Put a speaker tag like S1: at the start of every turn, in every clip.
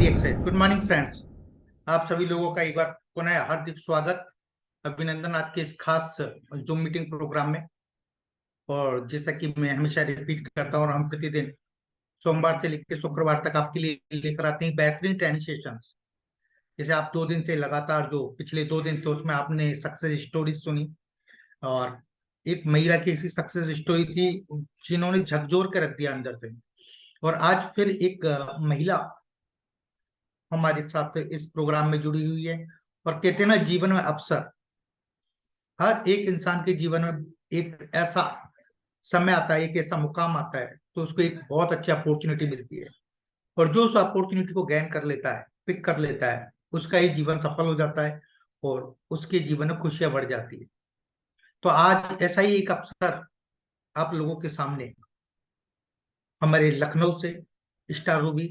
S1: DXN। Good morning friends, आप सभी लोगों का एक बार पुनः हार्दिक स्वागत, अभिनंदन आपके इस खास जूम मीटिंग प्रोग्राम में। और जैसा कि मैं हमेशा रिपीट करता हूँ, और हम प्रतिदिन सोमवार से लेकर शुक्रवार तक आपके लिए लेकर आते हैं बेहतरीन ट्रेनिंग सेशंस। जैसे आप 2 दिन से लगातार, जो पिछले 2 दिन थे उसमें आपने सक्सेस स्टोरी सुनी, और एक महिला की ऐसी सक्सेस स्टोरी थी जिन्होंने झकझोर कर रख दिया अंदर से। और आज फिर एक महिला हमारे साथ इस प्रोग्राम में जुड़ी हुई है। और कहते हैं ना, जीवन में अवसर, हर एक इंसान के जीवन में एक ऐसा समय आता है, एक ऐसा मुकाम आता है, तो उसको एक बहुत अच्छी अपॉर्चुनिटी मिलती है। और जो उस अपॉर्चुनिटी को गैन कर लेता है, पिक कर लेता है, उसका ही जीवन सफल हो जाता है और उसके जीवन में खुशियां बढ़ जाती है। तो आज ऐसा ही एक अवसर आप लोगों के सामने हमारे लखनऊ से स्टार रूबी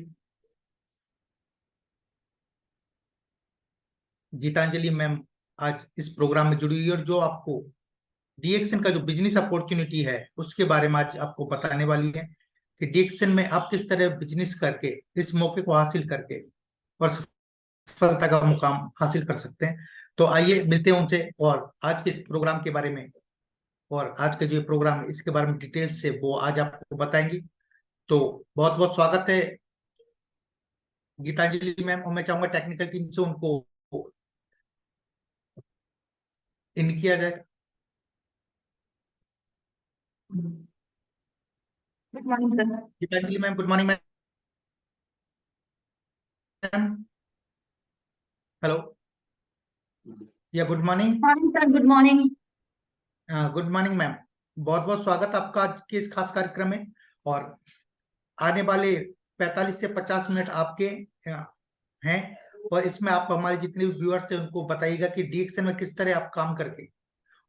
S1: गीतांजलि मैम आज इस प्रोग्राम में जुड़ी हुई है, और जो आपको डीएक्सन का जो बिजनेस अपॉर्चुनिटी है उसके बारे में आज आपको बताने वाली है कि डीएक्सन में आप किस तरह बिजनेस करके इस मौके को हासिल करके और सफलता का मुकाम हासिल कर सकते हैं। तो आइए मिलते हैं उनसे, और आज के इस प्रोग्राम के बारे में, और आज का जो प्रोग्राम है इसके बारे में डिटेल से वो आज आपको बताएंगी। तो बहुत बहुत स्वागत है गीतांजलि मैम, और मैं चाहूंगा टेक्निकल टीम से उनको इन किया जाए।
S2: Good morning sir.
S1: Geetanjali ma'am, good morning ma'am. Hello, yeah good morning.
S2: Morning sir, good morning.
S1: Good morning ma'am, बहुत बहुत स्वागत आपका आज के इस खास कार्यक्रम में। और आने वाले 45 से 50 मिनट आपके हैं, और इसमें आप हमारे जितने भी व्यूअर्स हैं उनको बताइएगा कि डीएक्सन में किस तरह आप काम करके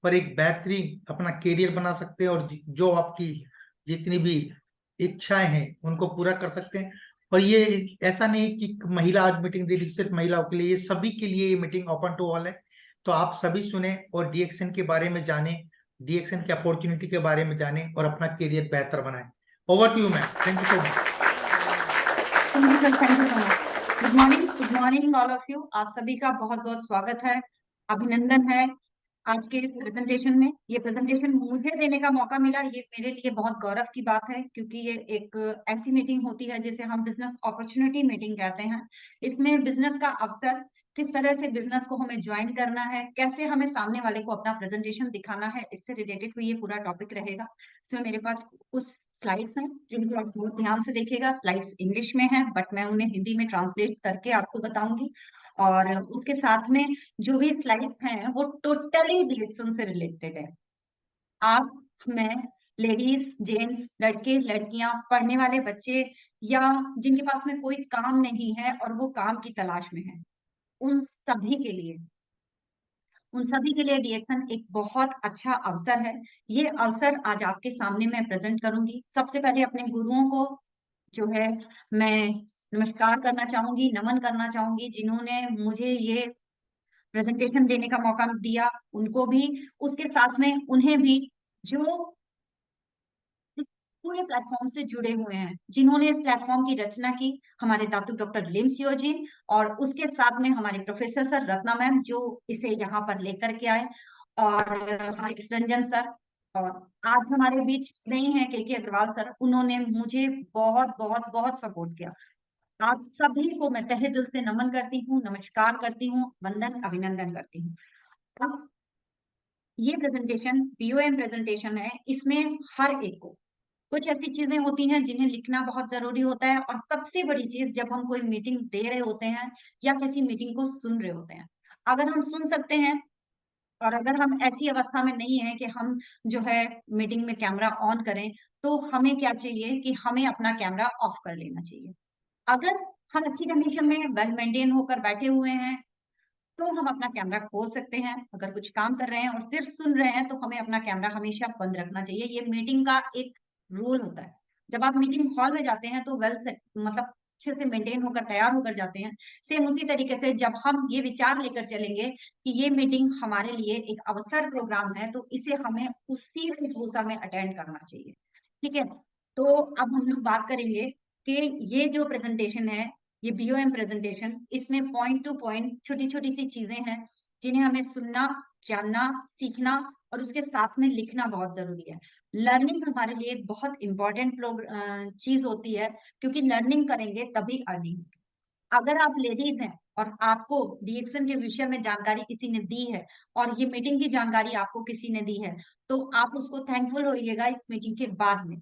S1: और एक बेहतरीन अपना कैरियर बना सकते हैं, और जो आपकी जितनी भी इच्छाएं हैं उनको पूरा कर सकते हैं। और ये ऐसा नहीं कि महिला आज मीटिंग दे रही सिर्फ महिलाओं के लिए, ये सभी के लिए ये मीटिंग ओपन टू ऑल है। तो आप सभी सुने और डीएक्सन के बारे में जाने, डीएक्सन की अपॉर्चुनिटी के बारे में जाने और अपना कैरियर बेहतर बनाए। Over to you ma'am, thank you so much.
S2: Thank you sir, thank you so much. Good morning all of you. आप सभी का बहुत बहुत स्वागत है, अभिनंदन है आज के इस प्रेजेंटेशन में। ये प्रेजेंटेशन मुझे देने का मौका मिला, ये मेरे लिए बहुत गौरव की बात है, क्योंकि ये एक ऐसी मीटिंग होती है जिसे हम बिजनेस अपॉर्चुनिटी मीटिंग कहते हैं। इसमें बिजनेस का अवसर, किस तरह से बिजनेस को हमें ज्वाइन करना है, कैसे हमें सामने वाले को अपना प्रेजेंटेशन दिखाना है, इससे रिलेटेड हुई ये पूरा टॉपिक रहेगा। इसमें मेरे पास कुछ स्लाइड्स हैं जिनको आप बहुत ध्यान से देखिएगा। स्लाइड्स इंग्लिश में हैं, बट मैं उन्हें हिंदी में ट्रांसलेट करके आपको बताऊंगी। और उसके साथ में जो भी स्लाइड्स हैं वो टोटली डीएक्सन से रिलेटेड है। आप, मैं, लेडीज, जेंट्स, लड़के, लड़कियां, पढ़ने वाले बच्चे, या जिनके पास में कोई काम नहीं है और वो काम की तलाश में है, उन सभी के लिए उन सभी के लिए डीएक्सन एक बहुत अच्छा अवसर है। ये अवसर आज आपके सामने मैं प्रेजेंट करूंगी। सबसे पहले अपने गुरुओं को जो है मैं नमस्कार करना चाहूंगी, नमन करना चाहूंगी, जिन्होंने मुझे ये प्रेजेंटेशन देने का मौका दिया, उनको भी। उसके साथ में उन्हें भी जो इस पूरे प्लेटफॉर्म से जुड़े हुए हैं, जिन्होंने इस प्लेटफॉर्म की रचना की, हमारे दातु डॉक्टर लिमसियो जी, और उसके साथ में हमारे प्रोफेसर सर रत्ना मैम जो इसे यहाँ पर लेकर के आए, और हमारे रंजन सर, और आज हमारे बीच नहीं है के अग्रवाल सर, उन्होंने मुझे बहुत बहुत बहुत सपोर्ट किया। आप सभी को मैं तहे दिल से नमन करती हूँ, नमस्कार करती हूँ, वंदन अभिनंदन करती हूँ। अब ये प्रेजेंटेशन पीओएम प्रेजेंटेशन है, इसमें हर एक को कुछ ऐसी चीजें होती हैं जिन्हें लिखना बहुत जरूरी होता है, और सबसे बड़ी चीज जब हम कोई मीटिंग दे रहे होते हैं या किसी मीटिंग को सुन रहे होते हैं, अगर हम सुन सकते हैं और अगर हम ऐसी अवस्था में नहीं है कि हम जो है मीटिंग में कैमरा ऑन करें, तो हमें क्या चाहिए कि हमें अपना कैमरा ऑफ कर लेना चाहिए। अगर हम अच्छी कंडीशन में वेल मेंटेन होकर बैठे हुए हैं तो हम अपना कैमरा खोल सकते हैं। अगर कुछ काम कर रहे हैं और सिर्फ सुन रहे हैं तो हमें अपना कैमरा हमेशा बंद रखना चाहिए। ये मीटिंग का एक रूल होता है। जब आप मीटिंग हॉल में जाते हैं तो वेल से मतलब अच्छे से मेंटेन होकर तैयार होकर जाते हैं। सेम उसी तरीके से जब हम ये विचार लेकर चलेंगे कि ये मीटिंग हमारे लिए एक अवसर प्रोग्राम है, तो इसे हमें उसी वेशभूषा में अटेंड करना चाहिए। ठीक है, तो अब हम लोग बात करेंगे कि ये जो प्रेजेंटेशन है ये BOM प्रेजेंटेशन, इसमें पॉइंट टू पॉइंट छोटी छोटी सी चीजें हैं जिन्हें हमें सुनना, जानना, सीखना और उसके साथ में लिखना बहुत जरूरी है। लर्निंग हमारे लिए एक बहुत इंपॉर्टेंट चीज होती है, क्योंकि लर्निंग करेंगे तभी अर्निंग। अगर आप लेडीज हैं और आपको डीएक्शन के विषय में जानकारी किसी ने दी है और ये मीटिंग की जानकारी आपको किसी ने दी है, तो आप उसको थैंकफुल होइएगा इस मीटिंग के बाद में,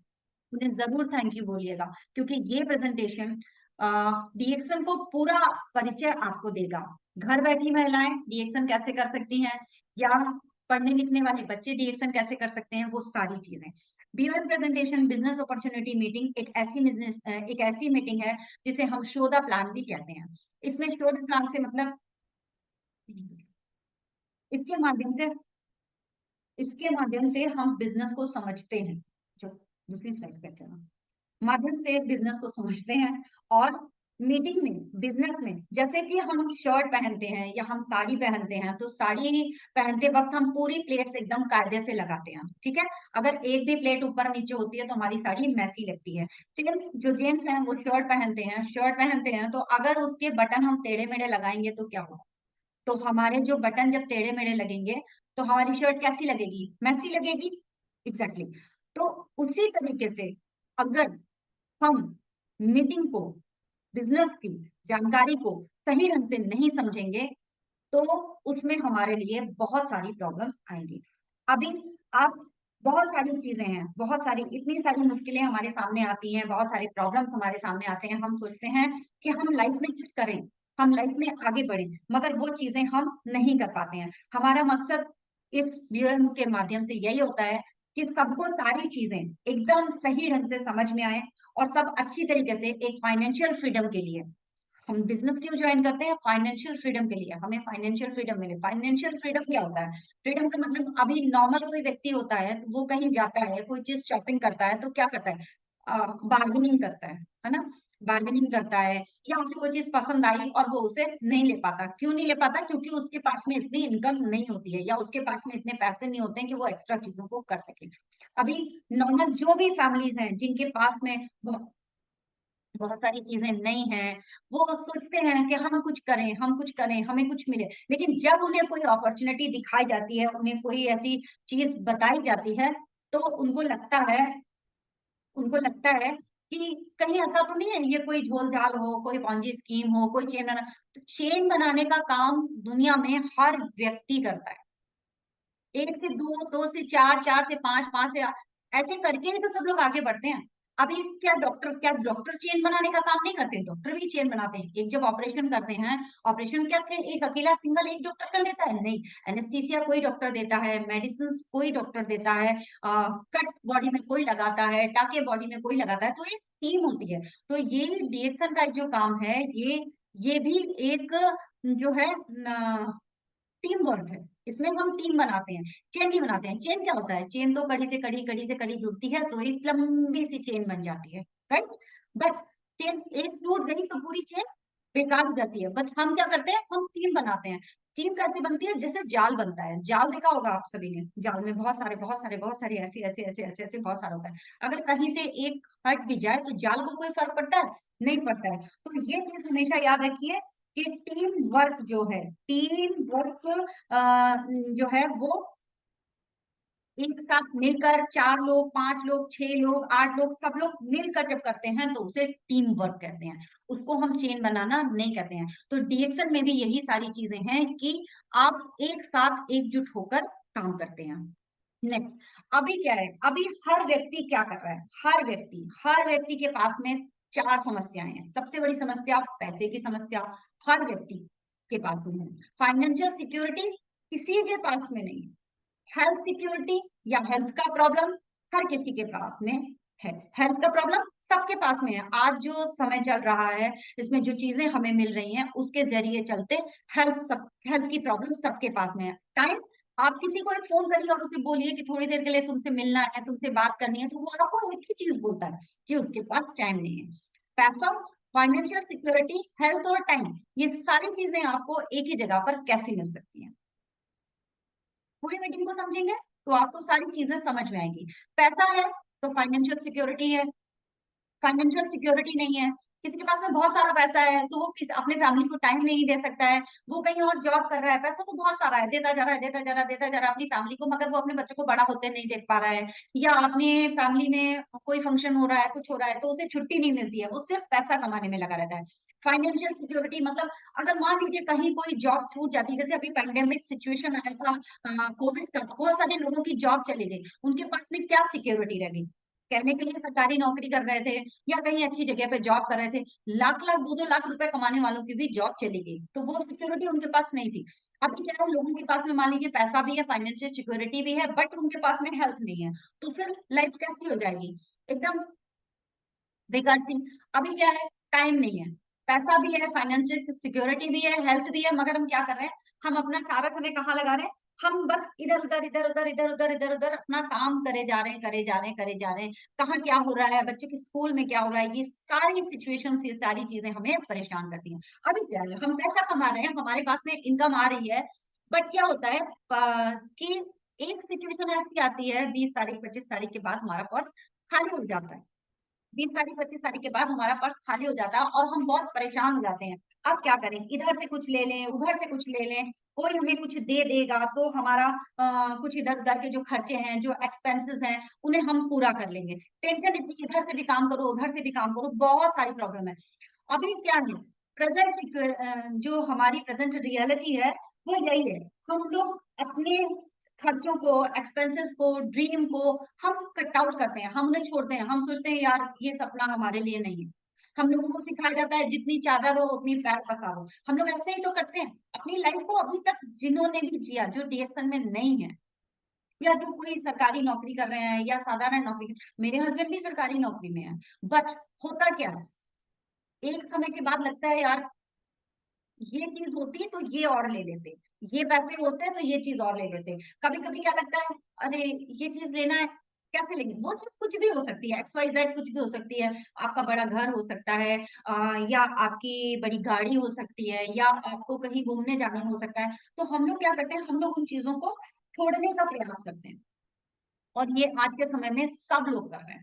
S2: उन्हें जरूर थैंक यू बोलिएगा, क्योंकि ये प्रेजेंटेशन डीएक्शन को पूरा परिचय आपको देगा। घर बैठी महिलाएं डीएक्शन कैसे कर सकती हैं, या पढ़ने लिखने वाले बच्चे डीएक्शन कैसे कर सकते हैं, वो सारी चीजें। BOM presentation business opportunity meeting एक ऐसी मीटिंग है जिसे हम शो द प्लान भी कहते हैं। इसमें शो द प्लान से मतलब इसके माध्यम से इसके माध्यम से हम बिजनेस को समझते हैं। जो दूसरी स्लाइड से चला, माध्यम से बिजनेस को समझते हैं। और मीटिंग में, बिजनेस में, जैसे कि हम शर्ट पहनते हैं या हम साड़ी पहनते हैं, तो साड़ी पहनते वक्त हम पूरी प्लेट्स एकदम कायदे से लगाते हैं, ठीक है। अगर एक भी प्लेट ऊपर नीचे होती है तो हमारी साड़ी मैसी लगती है, ठीक है। जो जेंट्स हैं वो शर्ट पहनते हैं तो अगर उसके बटन हम टेढ़े मेढ़े लगाएंगे तो क्या होगा, तो हमारे जो बटन जब टेढ़े मेढ़े लगेंगे तो हमारी शर्ट कैसी लगेगी, मैसी लगेगी। एग्जैक्टली तो उसी तरीके से अगर हम मीटिंग को, बिजनेस की जानकारी को सही ढंग से नहीं समझेंगे तो उसमें हमारे लिए बहुत सारी प्रॉब्लम आएंगी। अभी आप, बहुत सारी चीजें हैं, बहुत सारी, इतनी सारी मुश्किलें हमारे सामने आती हैं, बहुत सारे प्रॉब्लम्स हमारे सामने आते हैं। हम सोचते हैं कि हम लाइफ में कुछ करें, हम लाइफ में आगे बढ़ें, मगर वो चीजें हम नहीं कर पाते हैं। हमारा मकसद इस BOM के माध्यम से यही होता है कि सबको सारी चीजें एकदम सही ढंग से समझ में आए और सब अच्छी तरीके से, एक फाइनेंशियल फ्रीडम के लिए। हम बिजनेस क्यों ज्वाइन करते हैं, फाइनेंशियल फ्रीडम के लिए, हमें फाइनेंशियल फ्रीडम मिले। फाइनेंशियल फ्रीडम क्या होता है, फ्रीडम का मतलब, अभी नॉर्मल कोई व्यक्ति होता है, वो कहीं जाता है, कोई चीज शॉपिंग करता है तो क्या करता है, बार्गेनिंग करता है ना, बार्गेनिंग करता है, या उसे कोई चीज पसंद आई और वो उसे नहीं ले पाता। क्यों नहीं ले पाता, क्योंकि उसके पास में इतनी इनकम नहीं होती है, या उसके पास में इतने पैसे नहीं होते हैं कि वो एक्स्ट्रा चीजों को कर सके। अभी नॉर्मल जो भी फैमिलीज हैं जिनके पास में बहुत सारी चीजें नहीं है, वो सोचते हैं कि हम कुछ करें, हम कुछ करें, हमें कुछ मिले। लेकिन जब उन्हें कोई अपॉर्चुनिटी दिखाई जाती है, उन्हें कोई ऐसी चीज बताई जाती है, तो उनको लगता है कि कहीं ऐसा तो नहीं है ये कोई झोल झाल हो, कोई पॉन्जी स्कीम हो, कोई चेन बना। तो चेन बनाने का काम दुनिया में हर व्यक्ति करता है। एक से दो, दो से चार, चार से पांच, पांच से आठ, ऐसे करके ही तो सब लोग आगे बढ़ते हैं। अभी क्या डॉक्टर चेन बनाने का काम नहीं करते, डॉक्टर भी चेन बनाते हैं। एक जब ऑपरेशन करते हैं, ऑपरेशन क्या एक अकेला सिंगल एक डॉक्टर कर लेता है, नहीं। एनेस्थीसिया कोई डॉक्टर देता है, मेडिसिन कोई डॉक्टर देता है, कट बॉडी में कोई लगाता है, टाके बॉडी में कोई लगाता है, तो एक टीम होती है। तो ये डीएक्शन का जो काम है, ये भी एक जो है टीम वर्क है। इसमें हम टीम बनाते हैं, चेन नहीं बनाते हैं। चेन क्या होता है, चेन तो कड़ी से कड़ी, कड़ी से कड़ी जुड़ती है तो एक लंबी सी चेन बन जाती है, राइट। बट चेन एक टूट गई तो पूरी चेन बेकार हो जाती है। बट हम क्या करते हैं, हम टीम बनाते हैं। टीम कैसे बनती है, जैसे जाल बनता है, जाल देखा होगा आप सभी ने, जाल में बहुत सारे ऐसे ऐसे ऐसे ऐसे ऐसे बहुत सारा होता है। अगर कहीं से एक हट भी जाए तो जाल को कोई फर्क पड़ता है, नहीं पड़ता है। तो ये चीज हमेशा याद रखिए कि टीम वर्क जो है, टीम वर्क जो है वो एक साथ मिलकर, चार लोग, पांच लोग, छह लोग, आठ लोग, सब लोग मिलकर जब करते हैं तो उसे टीम वर्क कहते हैं। उसको हम चेन बनाना नहीं कहते हैं। तो डीएक्शन में भी यही सारी चीजें हैं कि आप एक साथ एकजुट होकर काम करते हैं। नेक्स्ट, अभी क्या है, अभी हर व्यक्ति क्या कर रहा है, हर व्यक्ति के पास में चार समस्याएं हैं। सबसे बड़ी समस्या पैसे की समस्या, हर व्यक्ति के पास में है। फाइनेंशियल सिक्योरिटी किसी के पास में नहीं है। हेल्थ सिक्योरिटी या हेल्थ का प्रॉब्लम हर किसी के पास में है। हेल्थ का प्रॉब्लम सबके पास में है। आज जो समय चल रहा है, इसमें जो चीजें हमें मिल रही हैं उसके जरिए चलते हेल्थ की प्रॉब्लम सबके पास में है। टाइम, आप किसी को एक फोन करिए और उसे बोलिए कि थोड़ी देर के लिए तुमसे मिलना है, तुमसे बात करनी है, तो वो आपको एक ही चीज बोलता है कि उसके पास टाइम नहीं है। पैसा, फाइनेंशियल सिक्योरिटी, हेल्थ और टाइम, ये सारी चीजें आपको एक ही जगह पर कैसे मिल सकती हैं। पूरी मीटिंग को समझेंगे तो आपको सारी चीजें समझ में आएंगी। पैसा है तो फाइनेंशियल सिक्योरिटी है, फाइनेंशियल सिक्योरिटी नहीं है किसी के पास में बहुत सारा पैसा है तो वो अपने फैमिली को टाइम नहीं दे सकता है, वो कहीं और जॉब कर रहा है, पैसा तो बहुत सारा है, देता जा रहा है, देता जा रहा है, देता जा रहा है अपनी फैमिली को, मगर वो अपने बच्चों को बड़ा होते नहीं देख पा रहा है, या अपने फैमिली में कोई फंक्शन हो रहा है, कुछ हो रहा है तो उसे छुट्टी नहीं मिलती है, वो सिर्फ पैसा कमाने में लगा रहता है। फाइनेंशियल सिक्योरिटी मतलब अगर मान लीजिए कहीं कोई जॉब छूट जाती है, जैसे अभी पैंडेमिक सिचुएशन आया था कोविड का, बहुत सारे लोगों की जॉब चली गई, उनके पास में क्या सिक्योरिटी रह गई? कहने के लिए सरकारी नौकरी कर रहे थे या कहीं अच्छी जगह पे जॉब कर रहे थे, लाख लाख 2-2 लाख रुपए कमाने वालों की भी जॉब चली गई, तो वो सिक्योरिटी उनके पास नहीं थी। अभी क्या है, लोगों के पास में मान लीजिए पैसा भी है, फाइनेंशियल सिक्योरिटी भी है, बट उनके पास में हेल्थ नहीं है, तो फिर लाइफ कैसी हो जाएगी? एकदम बेकार सी। अभी क्या है, टाइम नहीं है, पैसा भी है, फाइनेंशियल सिक्योरिटी भी है, हेल्थ भी है, मगर हम क्या कर रहे हैं, हम अपना सारा समय कहाँ लगा रहे हैं? हम बस इधर उधर इधर उधर इधर उधर इधर उधर अपना काम करे जा रहे हैं, करे जा रहे हैं, करे जा रहे हैं। कहाँ क्या हो रहा है, बच्चों के स्कूल में क्या हो रहा है, ये सारी सिचुएशन, ये सारी चीजें हमें परेशान करती हैं। अभी क्या है, हम पैसा कमा रहे हैं, हमारे पास में इनकम आ रही है, बट क्या होता है कि एक सिचुएशन ऐसी आती है, 20 तारीख 25 तारीख के बाद हमारा पर्स खाली हो जाता है। 20 तारीख 25 तारीख के बाद हमारा पर्स खाली हो जाता है और हम बहुत परेशान हो जाते हैं। अब क्या करें, इधर से कुछ ले लें, उधर से कुछ ले लें, कोई हमें कुछ दे देगा तो हमारा कुछ इधर उधर के जो खर्चे हैं, जो एक्सपेंसेस हैं, उन्हें हम पूरा कर लेंगे। टेंशन इतनी, इधर से भी काम करो, उधर से भी काम करो, बहुत सारी प्रॉब्लम है। अभी क्या है, प्रेजेंट जो हमारी प्रेजेंट रियलिटी है वो यही है, हम लोग अपने खर्चों को, एक्सपेंसेस को, ड्रीम को हम कट आउट करते हैं, हम उन्हें छोड़ते हैं, हम सोचते हैं यार ये सपना हमारे लिए नहीं है। हम लोगों को सिखाया जाता है जितनी चादर हो उतनी पैर पसारो, हम लोग ऐसे ही तो करते हैं अपनी लाइफ को। अभी तक जिन्होंने भी जिया, जो डीएसएन में नहीं है या जो कोई सरकारी नौकरी कर रहे हैं या साधारण नौकरी, मेरे हस्बैंड भी सरकारी नौकरी में है, बट होता क्या है, एक समय के बाद लगता है यार ये चीज होती है तो ये और ले लेते, ये पैसे होते हैं तो ये चीज और ले लेते। कभी कभी क्या लगता है, अरे ये चीज लेना है, कैसे लेंगे? वो चीज कुछ भी हो सकती है, XYZ कुछ भी हो सकती है, आपका बड़ा घर हो सकता है, या आपकी बड़ी गाड़ी हो सकती है, या आपको कहीं घूमने जाना हो सकता है। तो हम लोग क्या करते हैं, हम लोग उन चीजों को छोड़ने का प्रयास करते हैं, और ये आज के समय में सब लोग कर रहे हैं।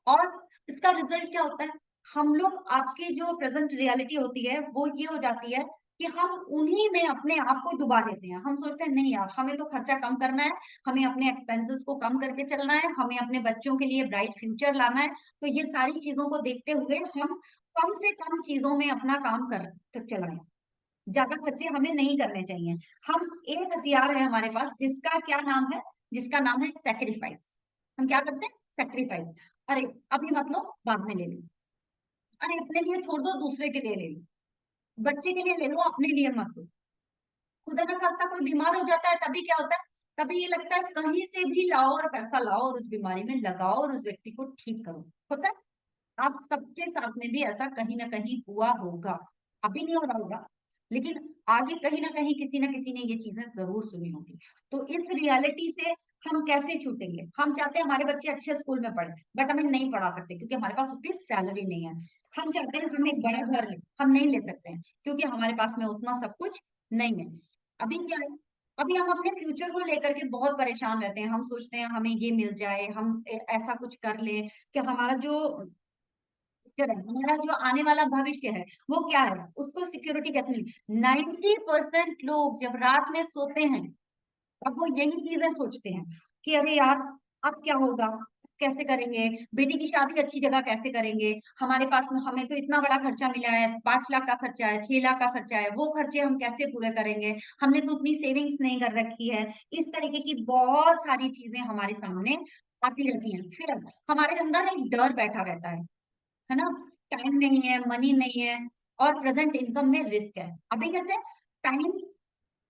S2: और इसका रिजल्ट क्या होता है, हम लोग, आपकी जो प्रेजेंट रियलिटी होती है वो ये हो जाती है कि हम उन्हीं में अपने आप को डुबा देते हैं। हम सोचते हैं नहीं यार, हमें तो खर्चा कम करना है, हमें अपने एक्सपेंसेस को कम करके चलना है, हमें अपने बच्चों के लिए ब्राइट फ्यूचर लाना है, तो ये सारी चीजों को देखते हुए हम कम से कम चीजों में अपना काम कर चलाएं, ज्यादा खर्चे हमें नहीं करने चाहिए। हम, एक हथियार है हमारे पास जिसका क्या नाम है, जिसका नाम है सेक्रीफाइस। हम क्या करते हैं, सेक्रीफाइस। अरे अभी मत लो, बाद में ले लो, अरे अपने लिए छोड़ दो, दूसरे के लिए ले लो, बच्चे के लिए ले लो, अपने लिए मत लो। खुदा ना खास्ता कोई बीमार हो जाता है, तभी क्या होता है, तभी ये लगता है कहीं से भी लाओ और पैसा लाओ और उस बीमारी में लगाओ और उस व्यक्ति को ठीक करो। होता है, आप सबके साथ में भी ऐसा कहीं ना कहीं हुआ होगा, अभी नहीं हो रहा होगा, लेकिन आगे कहीं ना कहीं किसी ना किसी ने ये चीजें जरूर सुनी होगी। तो इस रियलिटी से हम कैसे छूटेंगे? हम चाहते हैं हमारे बच्चे अच्छे स्कूल में पढ़े, बट हमें नहीं पढ़ा सकते क्योंकि हमारे पास उतनी सैलरी नहीं है। हम चाहते हैं हम एक बड़ा घर ले, हम नहीं ले सकते हैं क्योंकि हमारे पास में उतना सब कुछ नहीं है। अभी क्या है, अभी हम अपने फ्यूचर को लेकर के बहुत परेशान रहते हैं, हम सोचते हैं हमें ये मिल जाए, हम ऐसा कुछ कर ले कि हमारा जो फ्यूचर है, हमारा जो आने वाला भविष्य है वो क्या है, उसको सिक्योरिटी कैसे मिले। 90% लोग जब रात में सोते हैं अब वो यही चीजें सोचते हैं कि अरे यार अब क्या होगा, कैसे करेंगे, बेटी की शादी अच्छी जगह कैसे करेंगे, हमारे पास में, हमें तो इतना बड़ा खर्चा मिला है, 5 लाख का खर्चा है, 6 लाख का खर्चा है, वो खर्चे हम कैसे पूरे करेंगे, हमने तो उतनी सेविंग्स नहीं कर रखी है। इस तरीके की बहुत सारी चीजें हमारे सामने आती रहती हैं, फिर हमारे अंदर एक डर बैठा रहता है ना, टाइम नहीं है, मनी नहीं है, और प्रेजेंट इनकम में रिस्क है। अभी कैसे, टाइम,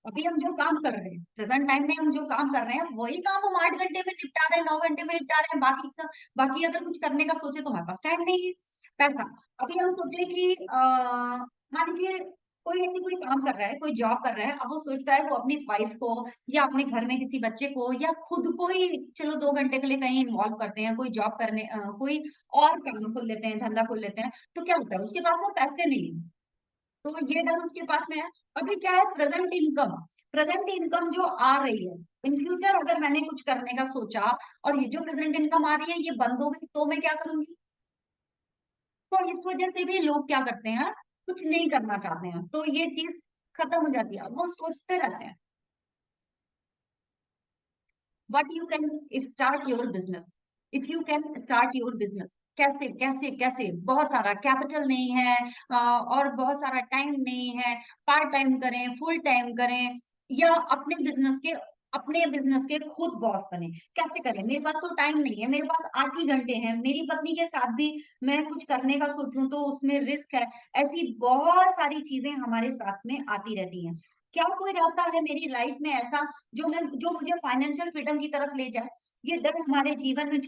S2: अभी हम जो काम कर रहे हैं, प्रेजेंट टाइम में हम जो काम कर रहे हैं वही काम हम 8 घंटे में निपटा रहे हैं, 9 घंटे में निपटा रहे हैं, बाकी अगर कुछ करने का सोचे तो हमारे पास टाइम नहीं है। पैसा, अभी हम सोचे कि मान लीजिए कोई ऐसी कोई काम कर रहा है, कोई जॉब कर रहा है, अब वो सोचता है वो अपनी वाइफ को या अपने घर में किसी बच्चे को या खुद को ही चलो 2 घंटे के लिए कहीं इन्वॉल्व करते हैं, कोई जॉब करने कोई और काम खोल लेते हैं, धंधा खोल लेते हैं, तो क्या होता है उसके पास वो पैसे नहीं है, तो ये डर उसके पास में है। अभी क्या है, प्रेजेंट इनकम, प्रेजेंट इनकम जो आ रही है, इन फ्यूचर अगर मैंने कुछ करने का सोचा और ये जो प्रेजेंट इनकम आ रही है ये बंद हो गई तो मैं क्या करूंगी? तो इस वजह से भी लोग क्या करते हैं, कुछ नहीं करना चाहते हैं, तो ये चीज खत्म हो जाती है। वो सोचते रहते हैं what you can start your business, if you can start your business, कैसे कैसे कैसे, बहुत सारा कैपिटल नहीं है, और बहुत सारा टाइम नहीं है, पार्ट टाइम करें, फुल टाइम करें, या अपने बिजनेस के खुद बॉस बने, कैसे करें? मेरे पास तो टाइम नहीं है, मेरे पास 8 ही घंटे हैं, मेरी पत्नी के साथ भी मैं कुछ करने का सोचूं तो उसमें रिस्क है। ऐसी बहुत सारी चीजें हमारे साथ में आती रहती हैं। क्या कोई रास्ता है मेरी लाइफ में ऐसा जो मुझे फाइनेंशियल फ्रीडम की तरफ ले जाए? ये डर हमारे जीवन में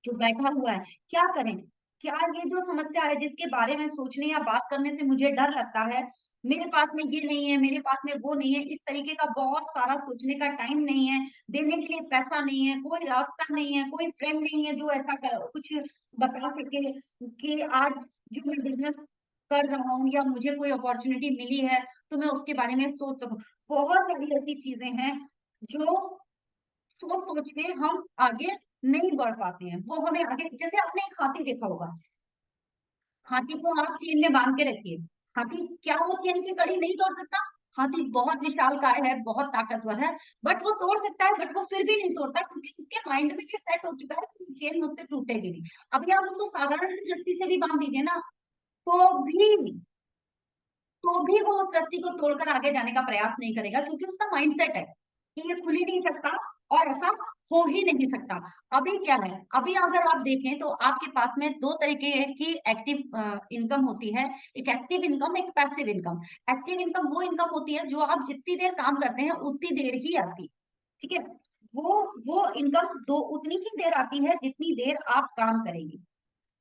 S2: जो बैठा हुआ है, क्या करें? क्या ये जो समस्या है जिसके बारे में सोचने या बात करने से मुझे डर लगता है, मेरे पास में ये नहीं है, मेरे पास में वो नहीं है, इस तरीके का बहुत सारा सोचने का टाइम नहीं है, देने के लिए पैसा नहीं है, कोई रास्ता नहीं है, कोई फ्रेंड नहीं है जो ऐसा कुछ बता सके कि आज जो मैं बिजनेस कर रहा हूँ या मुझे कोई अपॉर्चुनिटी मिली है तो मैं उसके बारे में सोच सकूं। बहुत सारी ऐसी चीजें हैं जो सोच सोच के हम आगे नहीं बढ़ पाते हैं। वो हमें आगे, जैसे आपने एक हाथी देखा होगा, हाथी को आप चेन में बांध के रखिए, हाथी क्या वो चेन की कड़ी नहीं तोड़ सकता? हाथी बहुत विशालकाय है, बहुत ताकतवर है, बट वो तोड़ सकता है, बट वो फिर भी नहीं तोड़ता क्योंकि उसके माइंड में ये सेट हो चुका है कि चेन मुझसे टूटेगी नहीं। अभी आप उसको साधारण सी रस्सी से भी बांध दीजिए ना, तो भी वो उस रस्सी को तोड़कर आगे जाने का प्रयास नहीं करेगा क्योंकि उसका माइंडसेट है कि ये खुल ही नहीं सकता और ऐसा हो ही नहीं सकता। अभी क्या है, अभी अगर आप देखें तो आपके पास में दो तरीके की एक्टिव इनकम होती है, एक एक्टिव इनकम, एक पैसिव इनकम। एक्टिव इनकम वो इनकम होती है जो आप जितनी देर काम करते हैं उतनी देर ही आती, ठीक है? वो इनकम दो उतनी ही देर आती है जितनी देर आप काम करेंगे।